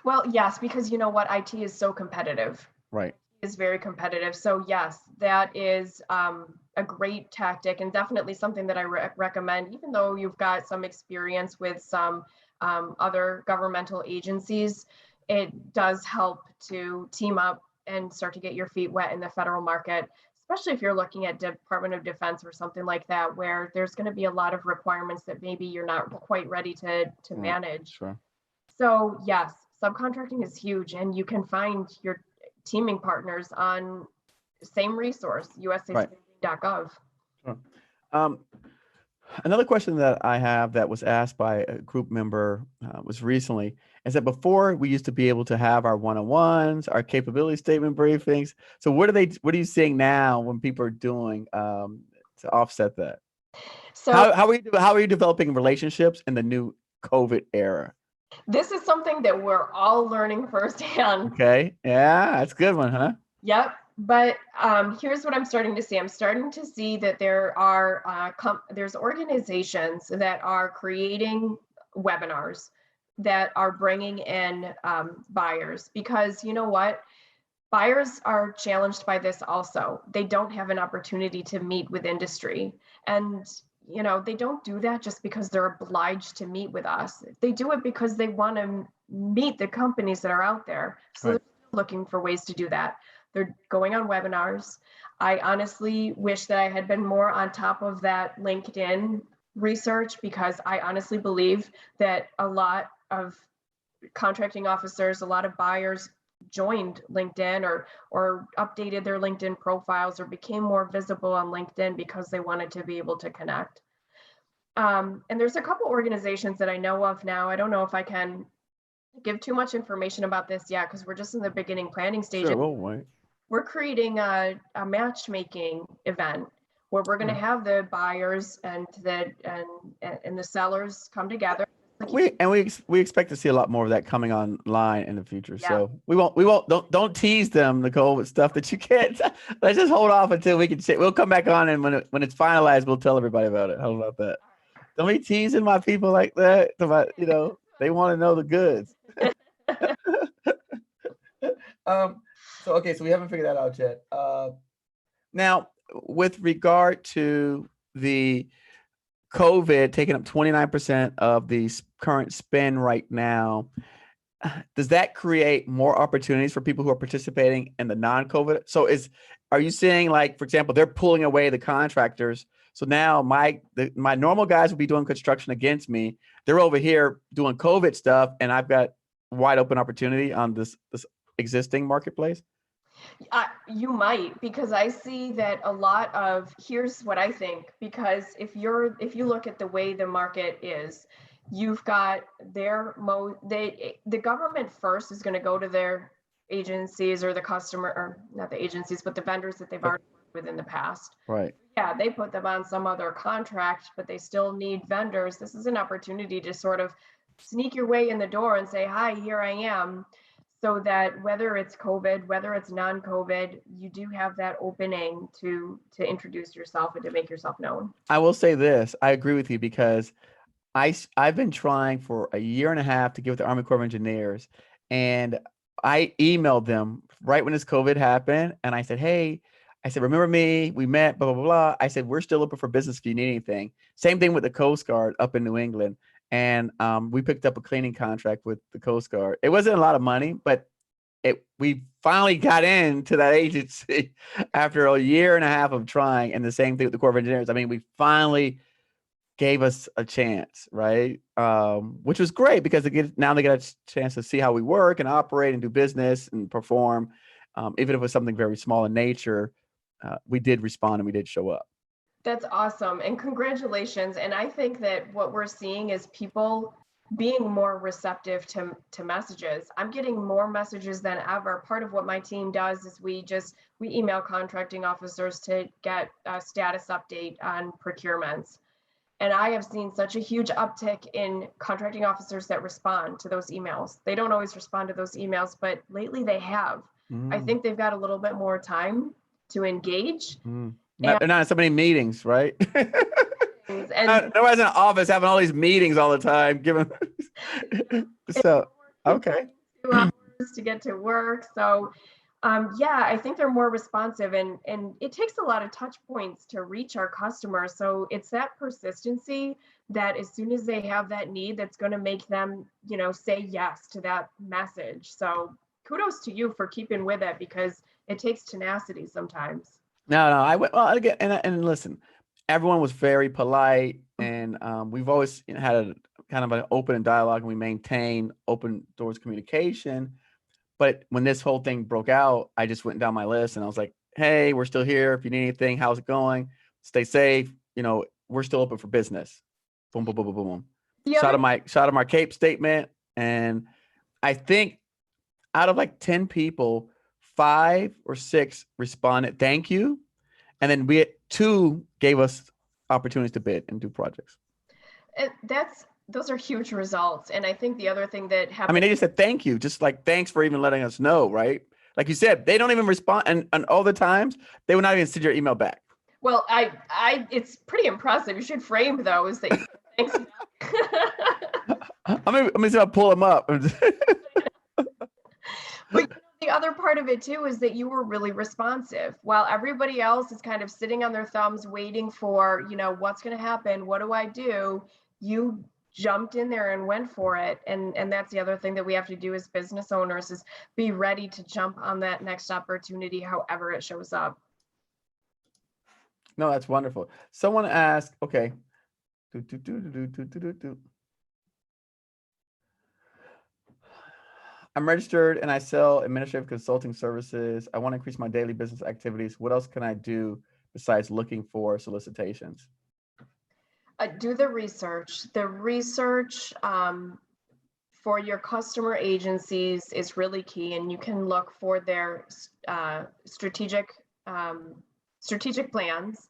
Well, yes, because you know what, IT is so competitive. Right. Is very competitive. So yes, that is a great tactic and definitely something that I recommend, even though you've got some experience with some other governmental agencies, it does help to team up and start to get your feet wet in the federal market, especially if you're looking at Department of Defense or something like that, where there's going to be a lot of requirements that maybe you're not quite ready to manage. Sure. So yes, subcontracting is huge, and you can find your teaming partners on the same resource, usaspending.gov. Sure. Another question that I have that was asked by a group member was recently is that before we used to be able to have our one-on-ones, our capability statement briefings. So what are you seeing now when people are doing to offset that? So how are you developing relationships in the new COVID era? This is something that we're all learning firsthand. Okay. Yeah, that's a good one, huh? Yep. But here's what I'm starting to see. I'm starting to see that there are there's organizations that are creating webinars that are bringing in buyers, because you know what? Buyers are challenged by this also. They don't have an opportunity to meet with industry. And they don't do that just because they're obliged to meet with us. They do it because they want to meet the companies that are out there. So They're looking for ways to do that. They're going on webinars. I honestly wish that I had been more on top of that LinkedIn research, because I honestly believe that a lot of contracting officers, a lot of buyers joined LinkedIn or updated their LinkedIn profiles or became more visible on LinkedIn because they wanted to be able to connect. And there's a couple organizations that I know of now. I don't know if I can give too much information about this yet, because we're just in the beginning planning stage. Sure, we'll wait. We're creating a matchmaking event where we're going to have the buyers and the sellers come together. We expect to see a lot more of that coming online in the future. Yeah. So we won't don't tease them, Nicole, with stuff that you can't. Let's just hold off until we can say. We'll come back on, and when it's finalized, we'll tell everybody about it. How about that? Don't be teasing my people like that. They want to know the goods. So we haven't figured that out yet. Now, with regard to the COVID taking up 29% of the current spend right now, does that create more opportunities for people who are participating in the non-COVID? So are you saying, like, for example, they're pulling away the contractors? So now my normal guys will be doing construction against me. They're over here doing COVID stuff, and I've got wide open opportunity on this existing marketplace. You might, because I see that a lot of, here's what I think, because if you look at the way the market is, you've got the government first is going to go to their agencies or the customer, or not the agencies, but the vendors that they've already worked with in the past. Right. Yeah, they put them on some other contract, but they still need vendors. This is an opportunity to sort of sneak your way in the door and say, hi, here I am. So that whether it's COVID, whether it's non-COVID, you do have that opening to introduce yourself and to make yourself known. I will say this. I agree with you because I've been trying for a year and a half to get with the Army Corps of Engineers, and I emailed them right when this COVID happened, and I said, hey, I said, remember me? We met, blah, blah, blah. I said, we're still open for business if you need anything. Same thing with the Coast Guard up in New England. And we picked up a cleaning contract with the Coast Guard. It wasn't a lot of money, but we finally got into that agency after a year and a half of trying. And the same thing with the Corps of Engineers. I mean, we finally gave us a chance, right? Which was great because now they get a chance to see how we work and operate and do business and perform. Even if it was something very small in nature, we did respond and we did show up. That's awesome. And congratulations. And I think that what we're seeing is people being more receptive to messages. I'm getting more messages than ever. Part of what my team does is we email contracting officers to get a status update on procurements. And I have seen such a huge uptick in contracting officers that respond to those emails. They don't always respond to those emails, but lately they have. I think they've got a little bit more time to engage. They're not in so many meetings, right? And nobody's in the office having all these meetings all the time. So, okay. 2 hours to get to work. So, yeah, I think they're more responsive, and it takes a lot of touch points to reach our customers. So it's that persistency that as soon as they have that need, that's going to make them, say yes to that message. So kudos to you for keeping with it, because it takes tenacity sometimes. No, I went well again, and listen, everyone was very polite, and we've always had a kind of an open dialogue, and we maintain open doors communication. But when this whole thing broke out, I just went down my list and I was like, hey, we're still here. If you need anything, how's it going? Stay safe. We're still open for business. Boom, boom, boom, boom, boom. Shot of my Cape statement. And I think out of like 10 people, 5 or 6 responded, thank you. And then 2 gave us opportunities to bid and do projects. And those are huge results. And I think the other thing that happened, I mean, they just said thank you, just like thanks for even letting us know, right? Like you said, they don't even respond, and all the times they would not even send your email back. Well, it's pretty impressive. You should frame those. Thanks. I'm gonna see if I pull them up. But the other part of it too is that you were really responsive. While everybody else is kind of sitting on their thumbs waiting for, what's going to happen? What do I do? You jumped in there and went for it. And that's the other thing that we have to do as business owners, is be ready to jump on that next opportunity, however it shows up. No, that's wonderful. Someone asked, okay. I'm registered and I sell administrative consulting services. I want to increase my daily business activities. What else can I do besides looking for solicitations? Do the research. The research for your customer agencies is really key, and you can look for their strategic plans,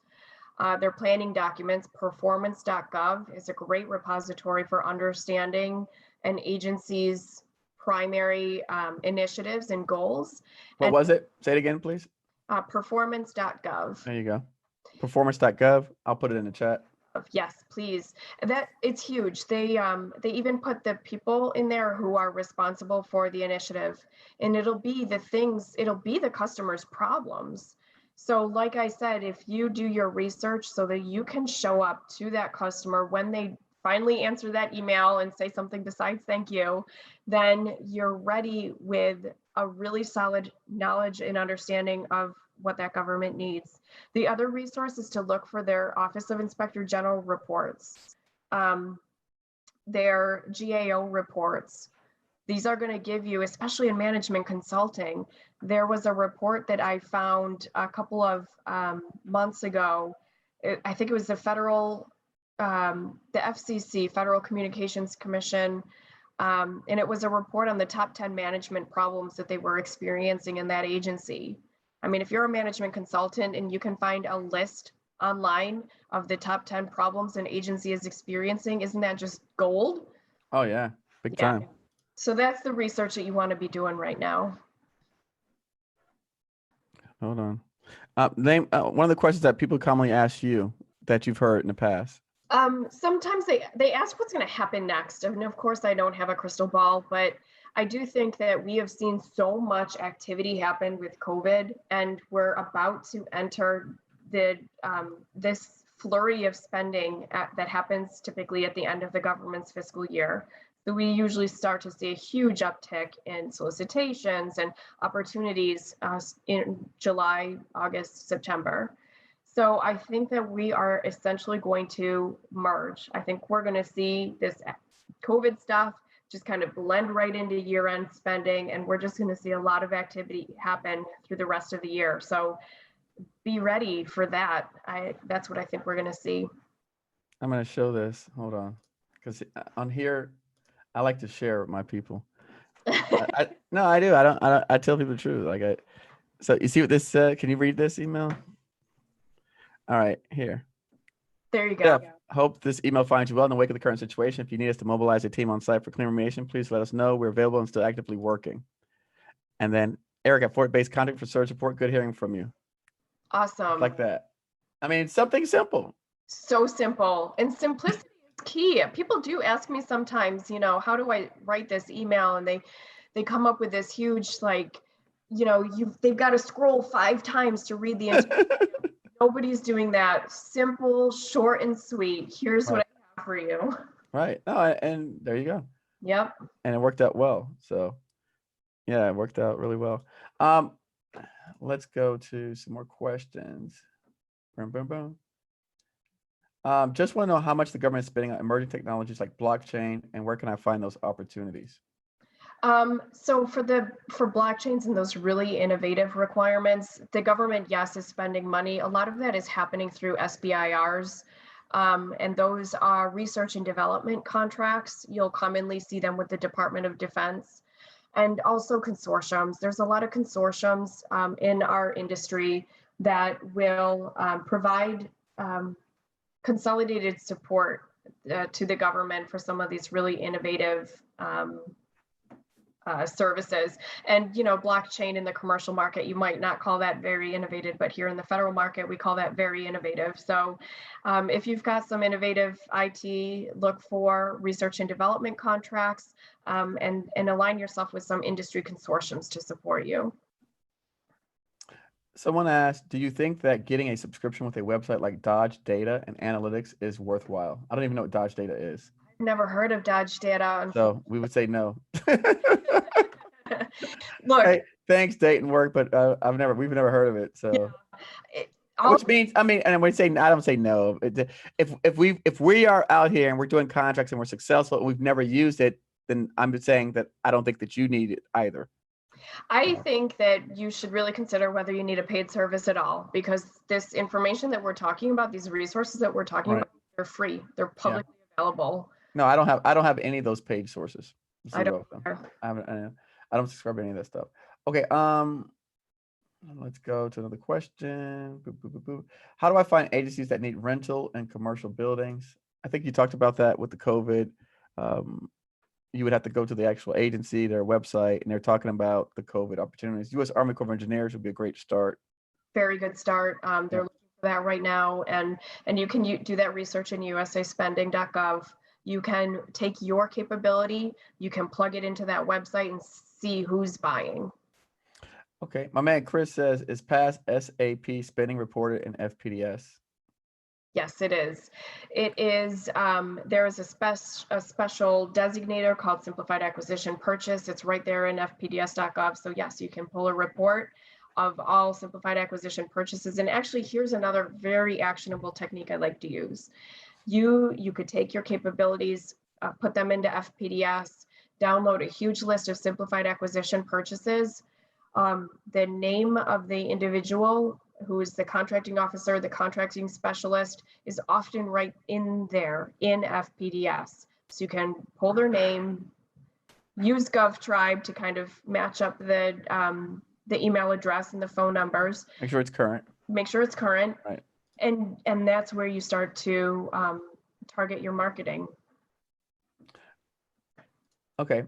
their planning documents. Performance.gov is a great repository for understanding an agency's primary initiatives and goals. What was it? Say it again, please. Performance.gov. There you go. Performance.gov. I'll put it in the chat. Yes, please. It's huge. They even put the people in there who are responsible for the initiative, and it'll be the customer's problems. So like I said, if you do your research so that you can show up to that customer when they finally answer that email and say something besides thank you, then you're ready with a really solid knowledge and understanding of what that government needs. The other resource is to look for their Office of Inspector General reports, their GAO reports. These are going to give you, especially in management consulting, there was a report that I found a couple of months ago. I think it was the FCC, Federal Communications Commission, and it was a report on the top 10 management problems that they were experiencing in that agency. I mean, if you're a management consultant and you can find a list online of the top 10 problems an agency is experiencing, isn't that just gold? Oh yeah, big Yeah. time. So that's the research that you want to be doing right now. Hold on. Name one of the questions that people commonly ask you that you've heard in the past. Sometimes they ask what's going to happen next. And of course, I don't have a crystal ball, but I do think that we have seen so much activity happen with COVID, and we're about to enter the this flurry of spending that happens typically at the end of the government's fiscal year. So we usually start to see a huge uptick in solicitations and opportunities in July, August, September. So I think that we are essentially going to merge. I think we're going to see this COVID stuff just kind of blend right into year-end spending, and we're just going to see a lot of activity happen through the rest of the year. So be ready for that. That's what I think we're going to see. I'm going to show this. Hold on, because on here, I like to share with my people. No, I do. I tell people the truth. So you see what this said? Can you read this email? All right, here. There you go. Yeah. Hope this email finds you well in the wake of the current situation. If you need us to mobilize a team on site for clear information, please let us know. We're available and still actively working. And then Eric at Fort-based contact for search support. Good hearing from you. Awesome. Like that. I mean, something simple. So simple, and simplicity is key. People do ask me sometimes, how do I write this email? And they come up with this huge, like, they've got to scroll 5 times to read the entire. Nobody's doing that. Simple, short and sweet. Here's what I have for you. Right. Oh, and there you go. Yep. And it worked out well. So yeah, it worked out really well. Let's go to some more questions. Boom, boom, boom. Just want to know how much the government is spending on emerging technologies like blockchain, and where can I find those opportunities? So for blockchains and those really innovative requirements, the government, yes, is spending money. A lot of that is happening through SBIRs, and those are research and development contracts. You'll commonly see them with the Department of Defense, and also consortiums. There's a lot of consortiums in our industry that will provide consolidated support to the government for some of these really innovative services. And blockchain in the commercial market, you might not call that very innovative, but here in the federal market, we call that very innovative. So if you've got some innovative IT, look for research and development contracts, and align yourself with some industry consortiums to support you. Someone asked, do you think that getting a subscription with a website like Dodge Data and Analytics is worthwhile? I don't even know what Dodge Data is. I've never heard of Dodge Data. So we would say no. Look, hey, thanks, Dayton Work, but we've never heard of it. So, which means, I mean, and we say, I don't say no. If we are out here and we're doing contracts and we're successful and we've never used it, then I'm saying that I don't think that you need it either. I think that you should really consider whether you need a paid service at all, because this information that we're talking about, these resources that we're talking about, they're free. They're publicly available. No, I don't have any of those paid sources. I don't. I don't subscribe to any of that stuff. Okay. Let's go to another question. Boop, boop, boop, boop. How do I find agencies that need rental and commercial buildings? I think you talked about that with the COVID. You would have to go to the actual agency, their website, and they're talking about the COVID opportunities. U.S. Army Corps of Engineers would be a great start. Very good start. They're looking for that right now, and you can do that research in USAspending.gov. You can take your capability, you can plug it into that website and see who's buying. Okay, my man Chris says, is past SAP spending reported in FPDS? Yes, it is. It is. There is a special designator called simplified acquisition purchase. It's right there in FPDS.gov. So yes, you can pull a report of all simplified acquisition purchases. And actually, here's another very actionable technique I like to use. You could take your capabilities, put them into FPDS, download a huge list of simplified acquisition purchases. The name of the individual who is the contracting officer, the contracting specialist, is often right in there in FPDS. So you can pull their name, use GovTribe to kind of match up the email address and the phone numbers. Make sure it's current. Make sure it's current. Right. And that's where you start to target your marketing. Okay.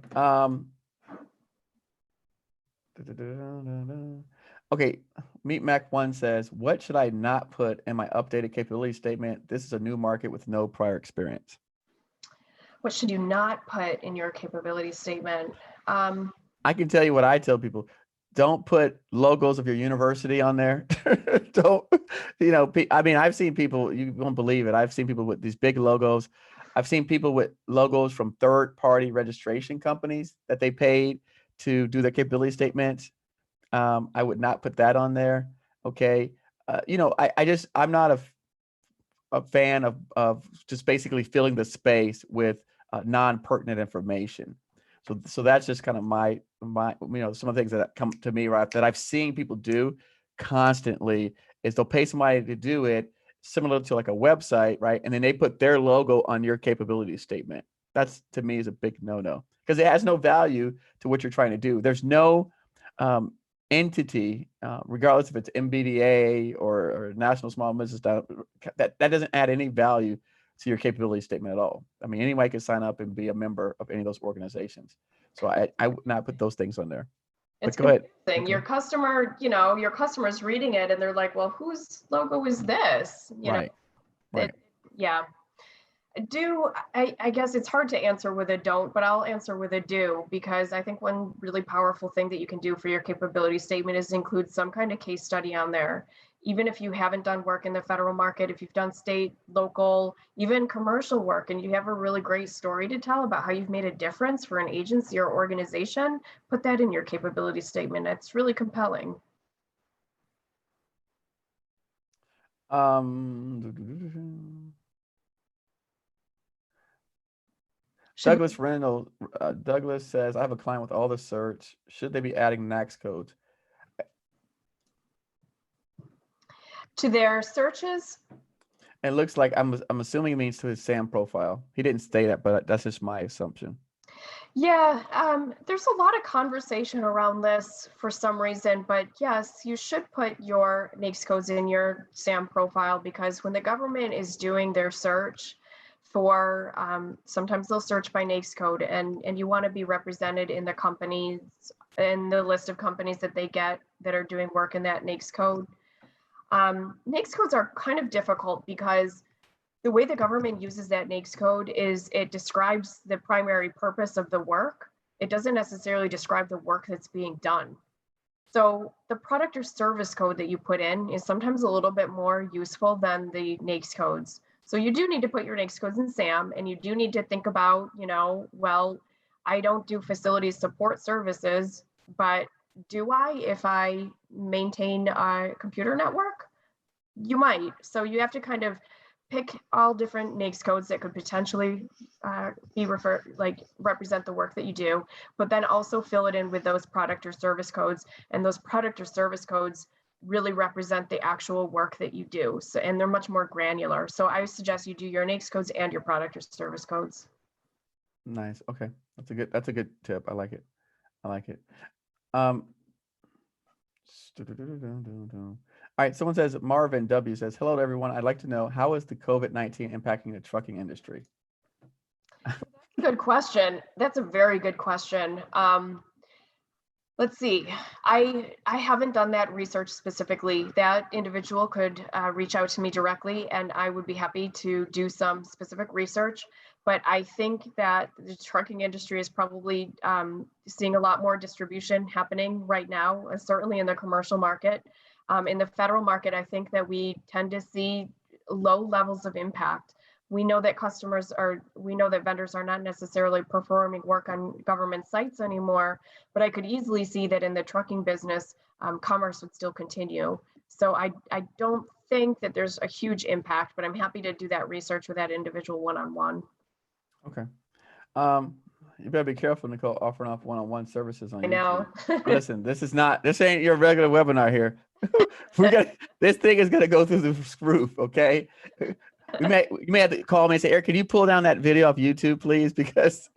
Okay. Meet Mac 1 says, what should I not put in my updated capability statement? This is a new market with no prior experience. What should you not put in your capability statement? I can tell you what I tell people. Don't put logos of your university on there. Don't, I mean, I've seen people, you won't believe it. I've seen people with these big logos. I've seen people with logos from third-party registration companies that they paid to do their capability statements. I would not put that on there. Okay. I'm not a fan of just basically filling the space with non-pertinent information. So that's just kind of my some of the things that come to me, right, that I've seen people do constantly is they'll pay somebody to do it similar to like a website, right? And then they put their logo on your capability statement. That's, to me, is a big no-no because it has no value to what you're trying to do. There's no entity, regardless if it's MBDA or National Small Business, that doesn't add any value to your capability statement at all. I mean, anybody can sign up and be a member of any of those organizations. So I would not put those things on there. It's go ahead. confusing. Okay. Your customer's reading it and they're like, well, whose logo is this? Right. Yeah. I guess it's hard to answer with a don't, but I'll answer with a do, because I think one really powerful thing that you can do for your capability statement is include some kind of case study on there. Even if you haven't done work in the federal market, if you've done state, local, even commercial work, and you have a really great story to tell about how you've made a difference for an agency or organization, put that in your capability statement. It's really compelling. Douglas says, I have a client with all the certs. Should they be adding NAICS codes to their searches? It looks like I'm assuming it means to his SAM profile. He didn't state that, but that's just my assumption. Yeah, there's a lot of conversation around this for some reason, but yes, you should put your NAICS codes in your SAM profile, because when the government is doing their search for, sometimes they'll search by NAICS code, and you want to be represented in the companies, in the list of companies that they get that are doing work in that NAICS code. NAICS codes are kind of difficult because the way the government uses that NAICS code is it describes the primary purpose of the work. It doesn't necessarily describe the work that's being done. So the product or service code that you put in is sometimes a little bit more useful than the NAICS codes. So you do need to put your NAICS codes in SAM, and you do need to think about, well, I don't do facility support services, but do I if I maintain a computer network? You might. So you have to kind of pick all different NAICS codes that could potentially represent the work that you do, but then also fill it in with those product or service codes. And those product or service codes really represent the actual work that you do. So, and they're much more granular. So I suggest you do your NAICS codes and your product or service codes. Nice. Okay. That's a good tip. I like it. All right, someone says, Marvin W says, hello to everyone. I'd like to know, how is the COVID-19 impacting the trucking industry? Good question. That's a very good question. Let's see. I haven't done that research specifically. That individual could reach out to me directly, and I would be happy to do some specific research. But I think that the trucking industry is probably seeing a lot more distribution happening right now, certainly in the commercial market. In the federal market, I think that we tend to see low levels of impact. We know that vendors are not necessarily performing work on government sites anymore, but I could easily see that in the trucking business, commerce would still continue. So I don't think that there's a huge impact, but I'm happy to do that research with that individual one-on-one. Okay. You better be careful, Nicole, offering off one-on-one services on YouTube. I know. Listen, this ain't your regular webinar here. This thing is gonna go through the roof, okay? You may have to call me and say, Eric, can you pull down that video off YouTube, please? Because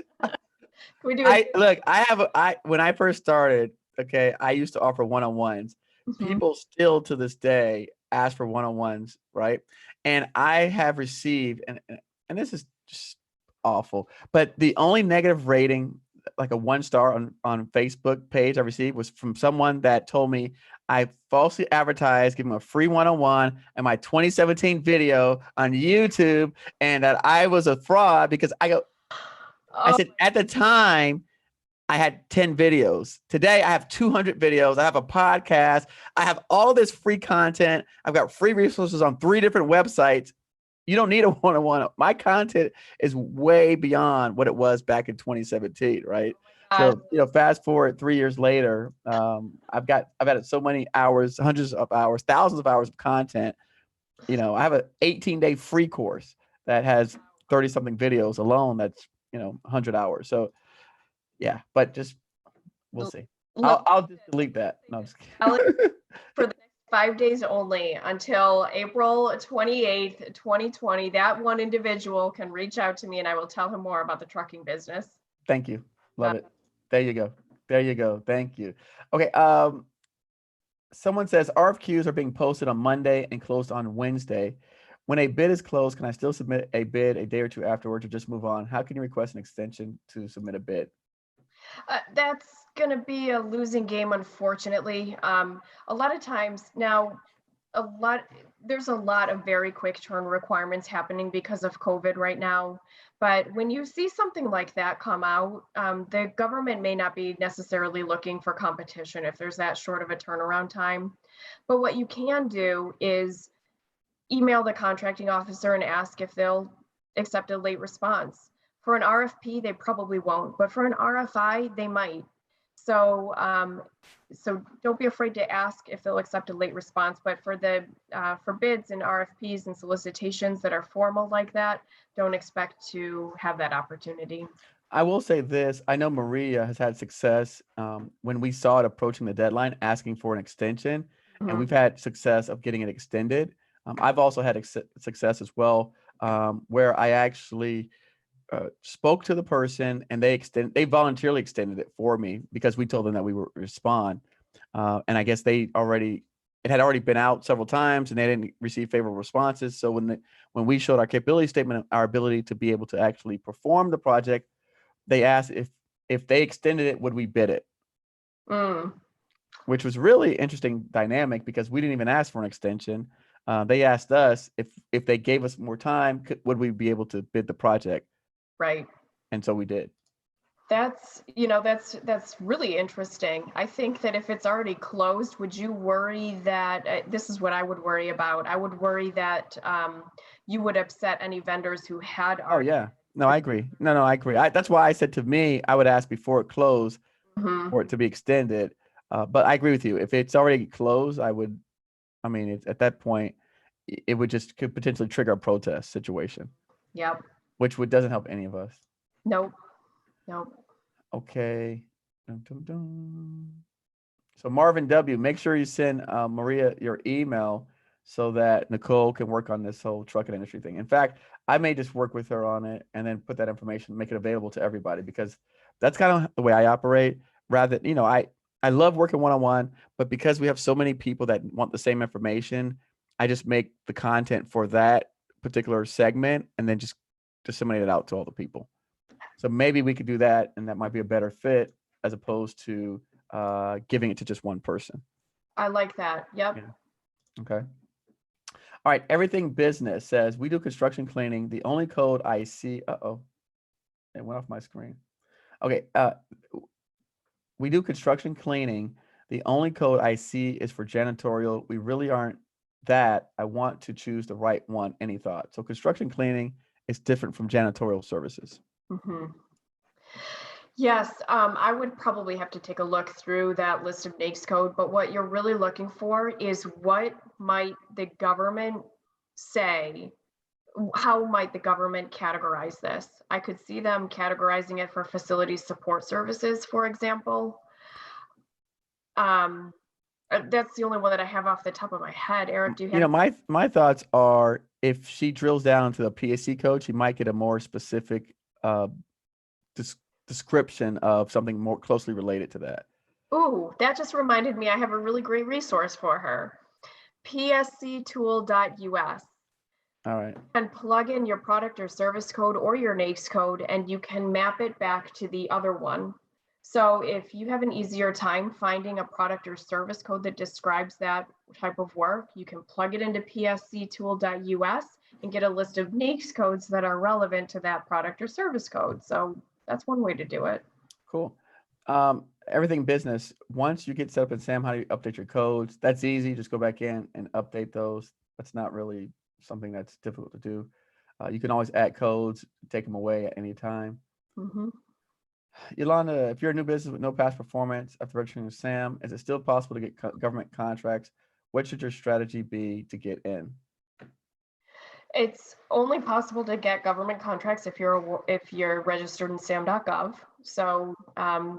when I first started, okay, I used to offer one-on-ones. Mm-hmm. People still to this day ask for one-on-ones, right? And I have received, and this is just awful, but the only negative rating like a 1-star on Facebook page I received was from someone that told me I falsely advertised, give them a free one-on-one and my 2017 video on YouTube, and that I was a fraud because I Oh, said at the time I had 10 videos. Today I have 200 videos. I have a podcast. I have all this free content. I've got free resources on 3 different websites. You don't need a one-on-one. My content is way beyond what it was back in 2017, right? God. So, fast forward 3 years later, I've had so many hours, hundreds of hours, thousands of hours of content. I have an 18-day free course that has 30 something videos alone. That's 100 hours. So yeah, but we'll see. I'll just delete that. No, I'm just kidding. For the next 5 days only until April 28th, 2020, that one individual can reach out to me and I will tell him more about the trucking business. Thank you. Love it. There you go. Thank you. Okay. Someone says RFQs are being posted on Monday and closed on Wednesday. When a bid is closed, can I still submit a bid a day or two afterwards or just move on? How can you request an extension to submit a bid? That's going to be a losing game, unfortunately. A lot of times now, there's a lot of very quick turn requirements happening because of COVID right now. But when you see something like that come out, the government may not be necessarily looking for competition if there's that short of a turnaround time. But what you can do is email the contracting officer and ask if they'll accept a late response. For an RFP, they probably won't, but for an RFI, they might. So, so don't be afraid to ask if they'll accept a late response. But for bids and RFPs and solicitations that are formal like that, don't expect to have that opportunity. I will say this. I know Maria has had success when we saw it approaching the deadline, asking for an extension, and we've had success of getting it extended. I've also had success as well, where I actually spoke to the person and they voluntarily extended it for me because we told them that we would respond. And I guess it had already been out several times and they didn't receive favorable responses. So when we showed our capability statement, our ability to be able to actually perform the project, they asked if they extended it, would we bid it? Which was really interesting dynamic because we didn't even ask for an extension. They asked us if they gave us more time, would we be able to bid the project? Right. And so we did. That's really interesting. I think that if it's already closed, would you worry that this is what I would worry about? I would worry that you would upset any vendors who had already. Oh yeah. No, I agree. No, I agree. That's why I said to me, I would ask before it closed for it to be extended. But I agree with you. If it's already closed, it's at that point, it could potentially trigger a protest situation. Yep. Which doesn't help any of us. Nope. Okay. So Marvin W., make sure you send Maria your email so that Nicole can work on this whole trucking industry thing. In fact, I may just work with her on it and then put that information, make it available to everybody, because that's kind of the way I operate. Rather, I love working one-on-one, but because we have so many people that want the same information, I just make the content for that particular segment and then just disseminate it out to all the people. So maybe we could do that, and that might be a better fit as opposed to giving it to just one person. I like that. Yep. Yeah. Okay. All right. Everything Business says we do construction cleaning. The only code I see. It went off my screen. Okay. We do construction cleaning. The only code I see is for janitorial. We really aren't that. I want to choose the right one. Any thoughts? So construction cleaning is different from janitorial services. Yes, I would probably have to take a look through that list of NAICS code, but what you're really looking for is what might the government say? How might the government categorize this? I could see them categorizing it for facility support services, for example. That's the only one that I have off the top of my head. Eric, do you have? My thoughts are, if she drills down into the PSC code, she might get a more specific description of something more closely related to that. Ooh, that just reminded me, I have a really great resource for her. psctool.us. All right. and plug in your product or service code or your NAICS code, and you can map it back to the other one. So if you have an easier time finding a product or service code that describes that type of work, you can plug it into psctool.us and get a list of NAICS codes that are relevant to that product or service code. So that's one way to do it. Cool. Everything business. Once you get set up in SAM, how do you update your codes? That's easy. Just go back in and update those. That's not really something that's difficult to do. You can always add codes, take them away at any time. Mm-hmm. Yolanda, if you're a new business with no past performance after registering with SAM, is it still possible to get government contracts? What should your strategy be to get in? It's only possible to get government contracts if you're registered in SAM.gov. So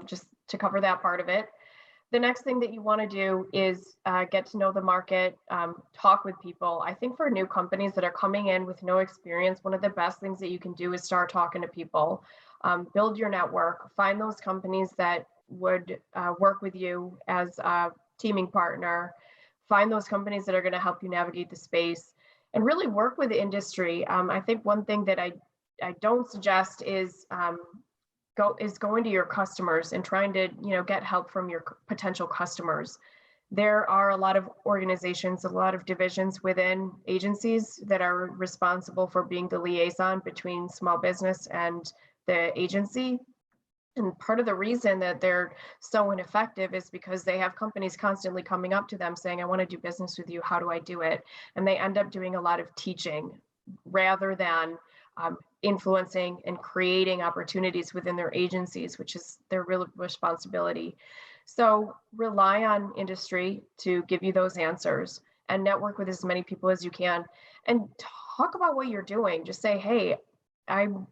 just to cover that part of it. The next thing that you want to do is get to know the market, talk with people. I think for new companies that are coming in with no experience, one of the best things that you can do is start talking to people, build your network, find those companies that would work with you as a teaming partner, find those companies that are going to help you navigate the space, and really work with the industry. I think one thing that I don't suggest is going to your customers and trying to get help from your potential customers. There are a lot of organizations, a lot of divisions within agencies that are responsible for being the liaison between small business and the agency. And part of the reason that they're so ineffective is because they have companies constantly coming up to them saying, I want to do business with you. How do I do it? And they end up doing a lot of teaching rather than influencing and creating opportunities within their agencies, which is their real responsibility. So rely on industry to give you those answers and network with as many people as you can and talk about what you're doing. Just say, hey, I'm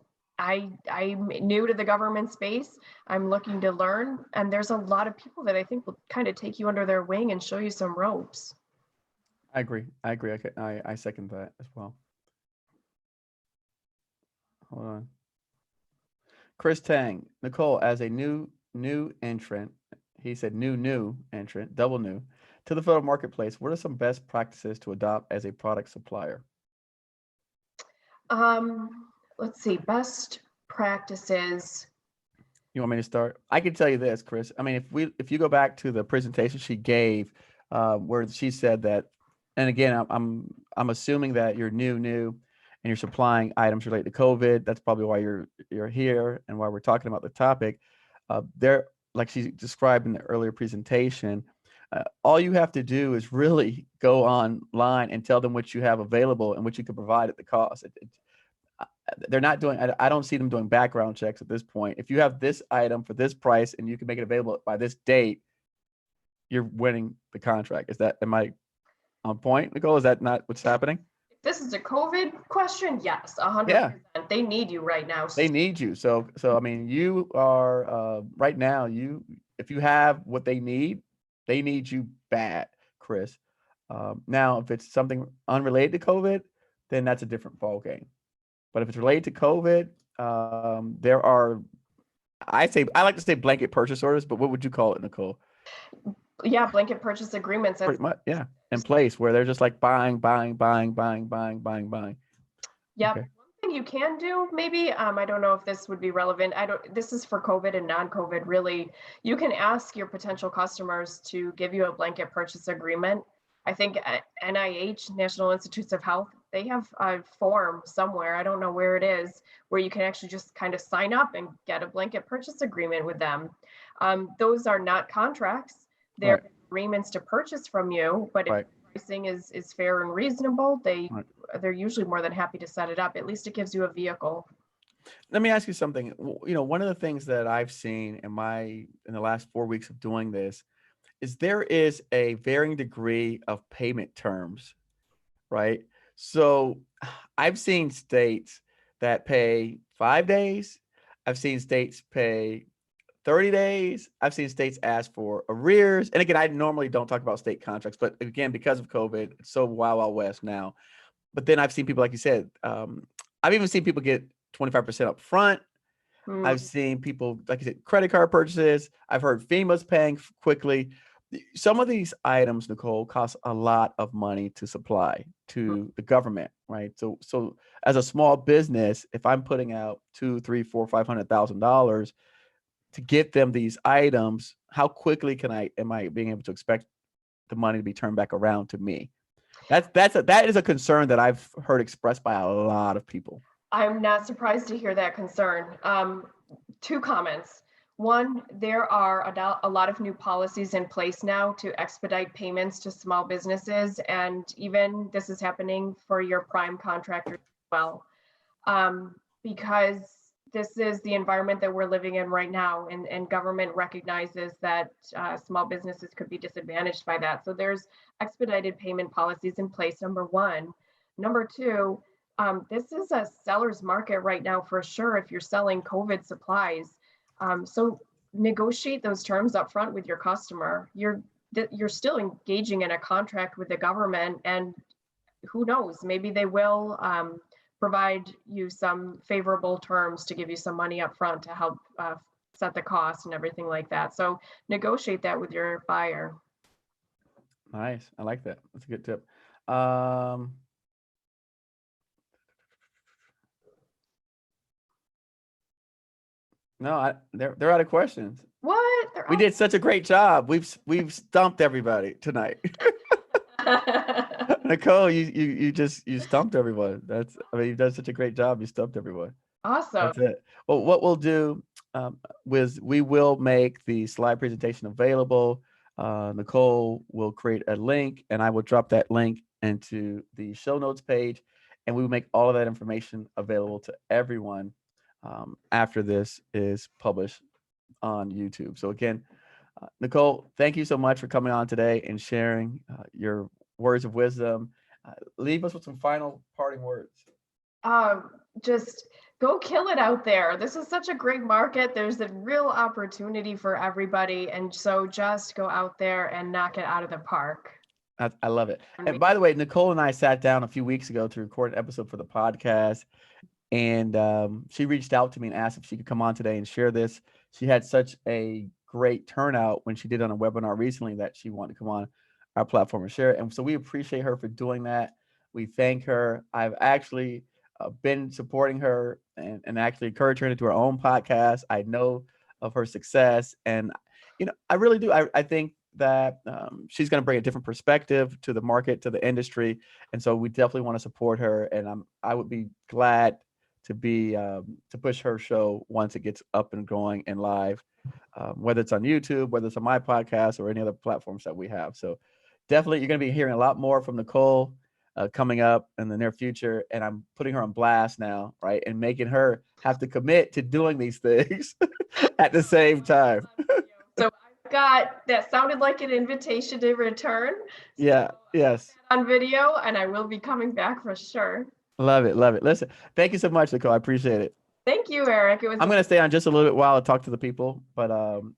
new to the government space. I'm looking to learn. And there's a lot of people that I think will kind of take you under their wing and show you some ropes. I agree. I second that as well. Hold on. Chris Tang, Nicole, as a new entrant, he said new entrant, double new, to the federal marketplace, what are some best practices to adopt as a product supplier? Let's see, best practices. You want me to start? I can tell you this, Chris. I mean, if you go back to the presentation she gave, where she said that, and again, I'm assuming that you're new, and you're supplying items related to COVID. That's probably why you're here and why we're talking about the topic. There, like she described in the earlier presentation, all you have to do is really go online and tell them what you have available and what you can provide at the cost. They're not doing, I don't see them doing background checks at this point. If you have this item for this price and you can make it available by this date, you're winning the contract. Am I on point, Nicole? Is that not what's happening? If this is a COVID question, yes, 100%. Yeah. They need you right now. They need you. So I mean, you are right now, if you have what they need you bad, Chris. Now, if it's something unrelated to COVID, then that's a different ball game. But if it's related to COVID, there are, I like to say blanket purchase orders, but what would you call it, Nicole? Yeah, blanket purchase agreements. Pretty much, yeah, in place where they're just like buying. Yeah. Okay. One thing you can do, maybe, I don't know if this would be relevant. This is for COVID and non-COVID, really. You can ask your potential customers to give you a blanket purchase agreement. I think NIH, National Institutes of Health, they have a form somewhere, I don't know where it is, where you can actually just kind of sign up and get a blanket purchase agreement with them. Those are not contracts. They're Right. agreements to purchase from you, but if pricing is fair and reasonable, they're usually more than happy to set it up. At least it gives you a vehicle. Let me ask you something. One of the things that I've seen in the last 4 weeks of doing this is there is a varying degree of payment terms, right? So I've seen states that pay 5 days. I've seen states pay 30 days. I've seen states ask for arrears. And again, I normally don't talk about state contracts, but again, because of COVID, it's so wild west now. But then I've seen people, like you said, I've even seen people get 25% up front. I've seen people, like you said, credit card purchases. I've heard FEMA's paying quickly. some of these items, Nicole, cost a lot of money to supply to the government, right? So as a small business, if I'm putting out $2, 3, 4, $500,000 to get them these items, how quickly am I being able to expect the money to be turned back around to me? That is a concern that I've heard expressed by a lot of people. I'm not surprised to hear that concern. Two comments. One, there are a lot of new policies in place now to expedite payments to small businesses, and even this is happening for your prime contractors as well, because this is the environment that we're living in right now, and government recognizes that small businesses could be disadvantaged by that. So there's expedited payment policies in place, number one. Number two, this is a seller's market right now for sure if you're selling COVID supplies. So negotiate those terms up front with your customer. You're still engaging in a contract with the government, and who knows, maybe they will provide you some favorable terms to give you some money up front to help set the cost and everything like that. So negotiate that with your buyer. Nice. I like that. That's a good tip. No, they're out of questions. What? We did such a great job. We've stumped everybody tonight. Nicole, you stumped everyone. You've done such a great job. You stumped everyone. Awesome. That's it. Well, what we'll do is we will make the slide presentation available. Nicole will create a link, and I will drop that link into the show notes page, and we will make all of that information available to everyone after this is published on YouTube. So again, Nicole, thank you so much for coming on today and sharing your words of wisdom. Leave us with some final parting words. Just go kill it out there. This is such a great market. There's a real opportunity for everybody. And so just go out there and knock it out of the park. I love it. And by the way, Nicole and I sat down a few weeks ago to record an episode for the podcast. And she reached out to me and asked if she could come on today and share this. She had such a great turnout when she did on a webinar recently that she wanted to come on our platform and share it. And so we appreciate her for doing that. We thank her. I've actually been supporting her and actually encouraged her to do her own podcast. I know of her success. And, I really do. I think that she's going to bring a different perspective to the market, to the industry. And so we definitely want to support her. And I would be glad to push her show once it gets up and going and live, whether it's on YouTube, whether it's on my podcast or any other platforms that we have. So definitely you're going to be hearing a lot more from Nicole coming up in the near future. And I'm putting her on blast now, right? And making her have to commit to doing these things at the same time. So I've got, that sounded like an invitation to return. Yeah, yes. On video, and I will be coming back for sure. Love it, love it. Listen, thank you so much, Nicole. I appreciate it. Thank you, Eric. I'm going to stay on just a little bit while I talk to the people, but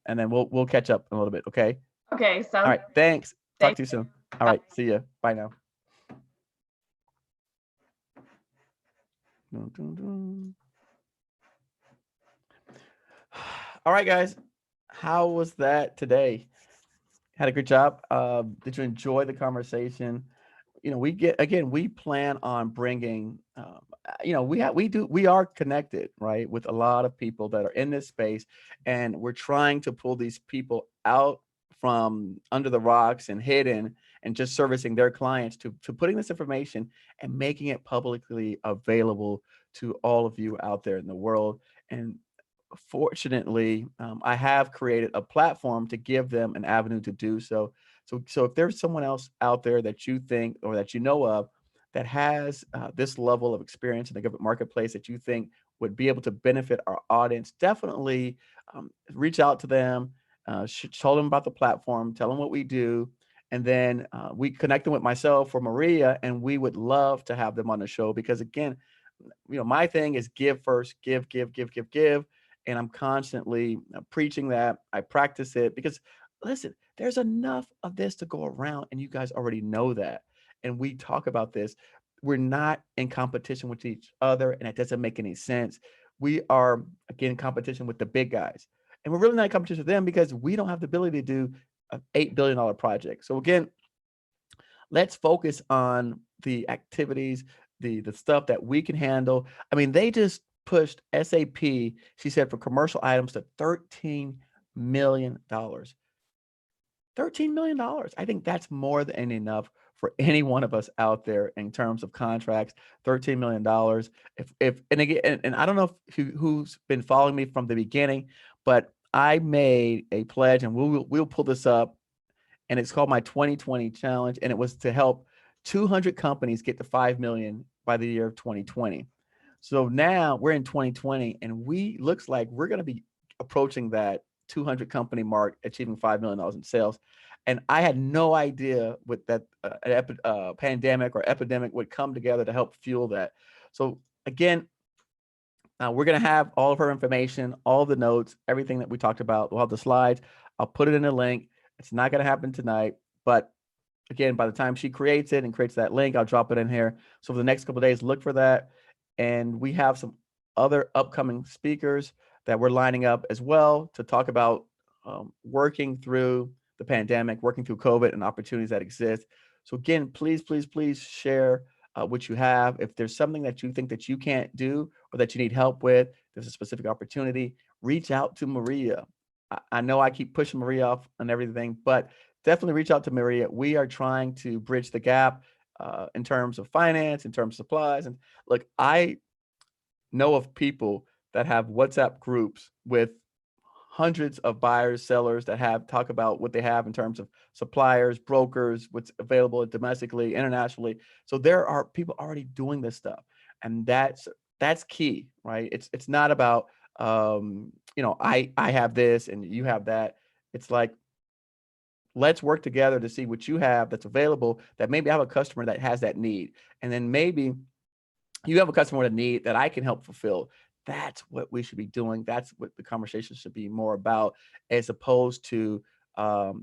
and then we'll catch up in a little bit, okay? Okay, sounds all right. Thanks. Talk to you soon. All right. See you. Bye now. All right, guys. How was that today? Had a good job. Did you enjoy the conversation? We plan on bringing, we are connected, right, with a lot of people that are in this space, and we're trying to pull these people out from under the rocks and hidden and just servicing their clients to putting this information and making it publicly available to all of you out there in the world. And fortunately, I have created a platform to give them an avenue to do so. So if there's someone else out there that you think or that you know of that has this level of experience in the government marketplace that you think would be able to benefit our audience, definitely reach out to them, tell them about the platform, tell them what we do, and then we connect them with myself or Maria, and we would love to have them on the show because, again, my thing is give first, give. And I'm constantly preaching that. I practice it because, listen, there's enough of this to go around, and you guys already know that. And we talk about this. We're not in competition with each other, and it doesn't make any sense. We are, again, in competition with the big guys. And we're really not in competition with them because we don't have the ability to do an $8 billion project. So again, let's focus on the activities, the stuff that we can handle. I mean, they just pushed SAP, she said, for commercial items to $13 million. $13 million. I think that's more than enough for any one of us out there in terms of contracts. $13 million. If and again, and I don't know who's been following me from the beginning, but I made a pledge, and we'll pull this up, and it's called my 2020 challenge, and it was to help 200 companies get to 5 million by the year of 2020. So now we're in 2020, and looks like we're going to be approaching that 200 company mark, achieving $5 million in sales. And I had no idea with that pandemic or epidemic would come together to help fuel that. So again, we're going to have all of her information, all the notes, everything that we talked about. We'll have the slides. I'll put it in a link. It's not going to happen tonight, but again, by the time she creates it and creates that link, I'll drop it in here. So for the next couple of days, look for that. And we have some other upcoming speakers that we're lining up as well to talk about working through the pandemic, working through COVID and opportunities that exist. So again, please, please, please share what you have. If there's something that you think that you can't do or that you need help with, there's a specific opportunity, reach out to Maria. I know I keep pushing Maria off on everything, but definitely reach out to Maria. We are trying to bridge the gap in terms of finance, in terms of supplies. And look, I know of people that have WhatsApp groups with hundreds of buyers, sellers that talk about what they have in terms of suppliers, brokers, what's available domestically, internationally. So there are people already doing this stuff, and that's key, right? It's not about I have this and you have that. It's like, let's work together to see what you have that's available, that maybe I have a customer that has that need, and then maybe you have a customer with a need that I can help fulfill. That's what we should be doing. That's what the conversation should be more about, as opposed to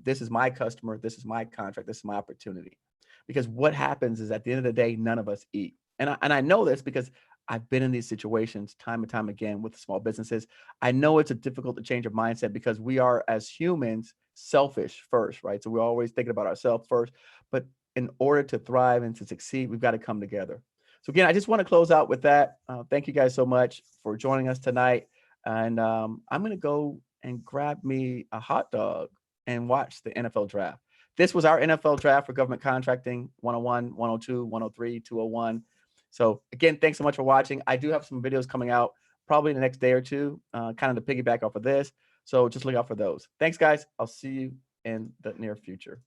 this is my customer, this is my contract, this is my opportunity. Because what happens is, at the end of the day, none of us eat. And I know this because I've been in these situations time and time again with small businesses. I know it's difficult to change your mindset because we are, as humans, selfish first, right? So we're always thinking about ourselves first. But in order to thrive and to succeed, we've got to come together. So again, I just want to close out with that. Thank you guys so much for joining us tonight. And I'm going to go and grab me a hot dog and watch the NFL draft. This was our NFL draft for government contracting 101, 102, 103, 201. So again, thanks so much for watching. I do have some videos coming out probably in the next day or two, kind of to piggyback off of this. So just look out for those. Thanks, guys. I'll see you in the near future.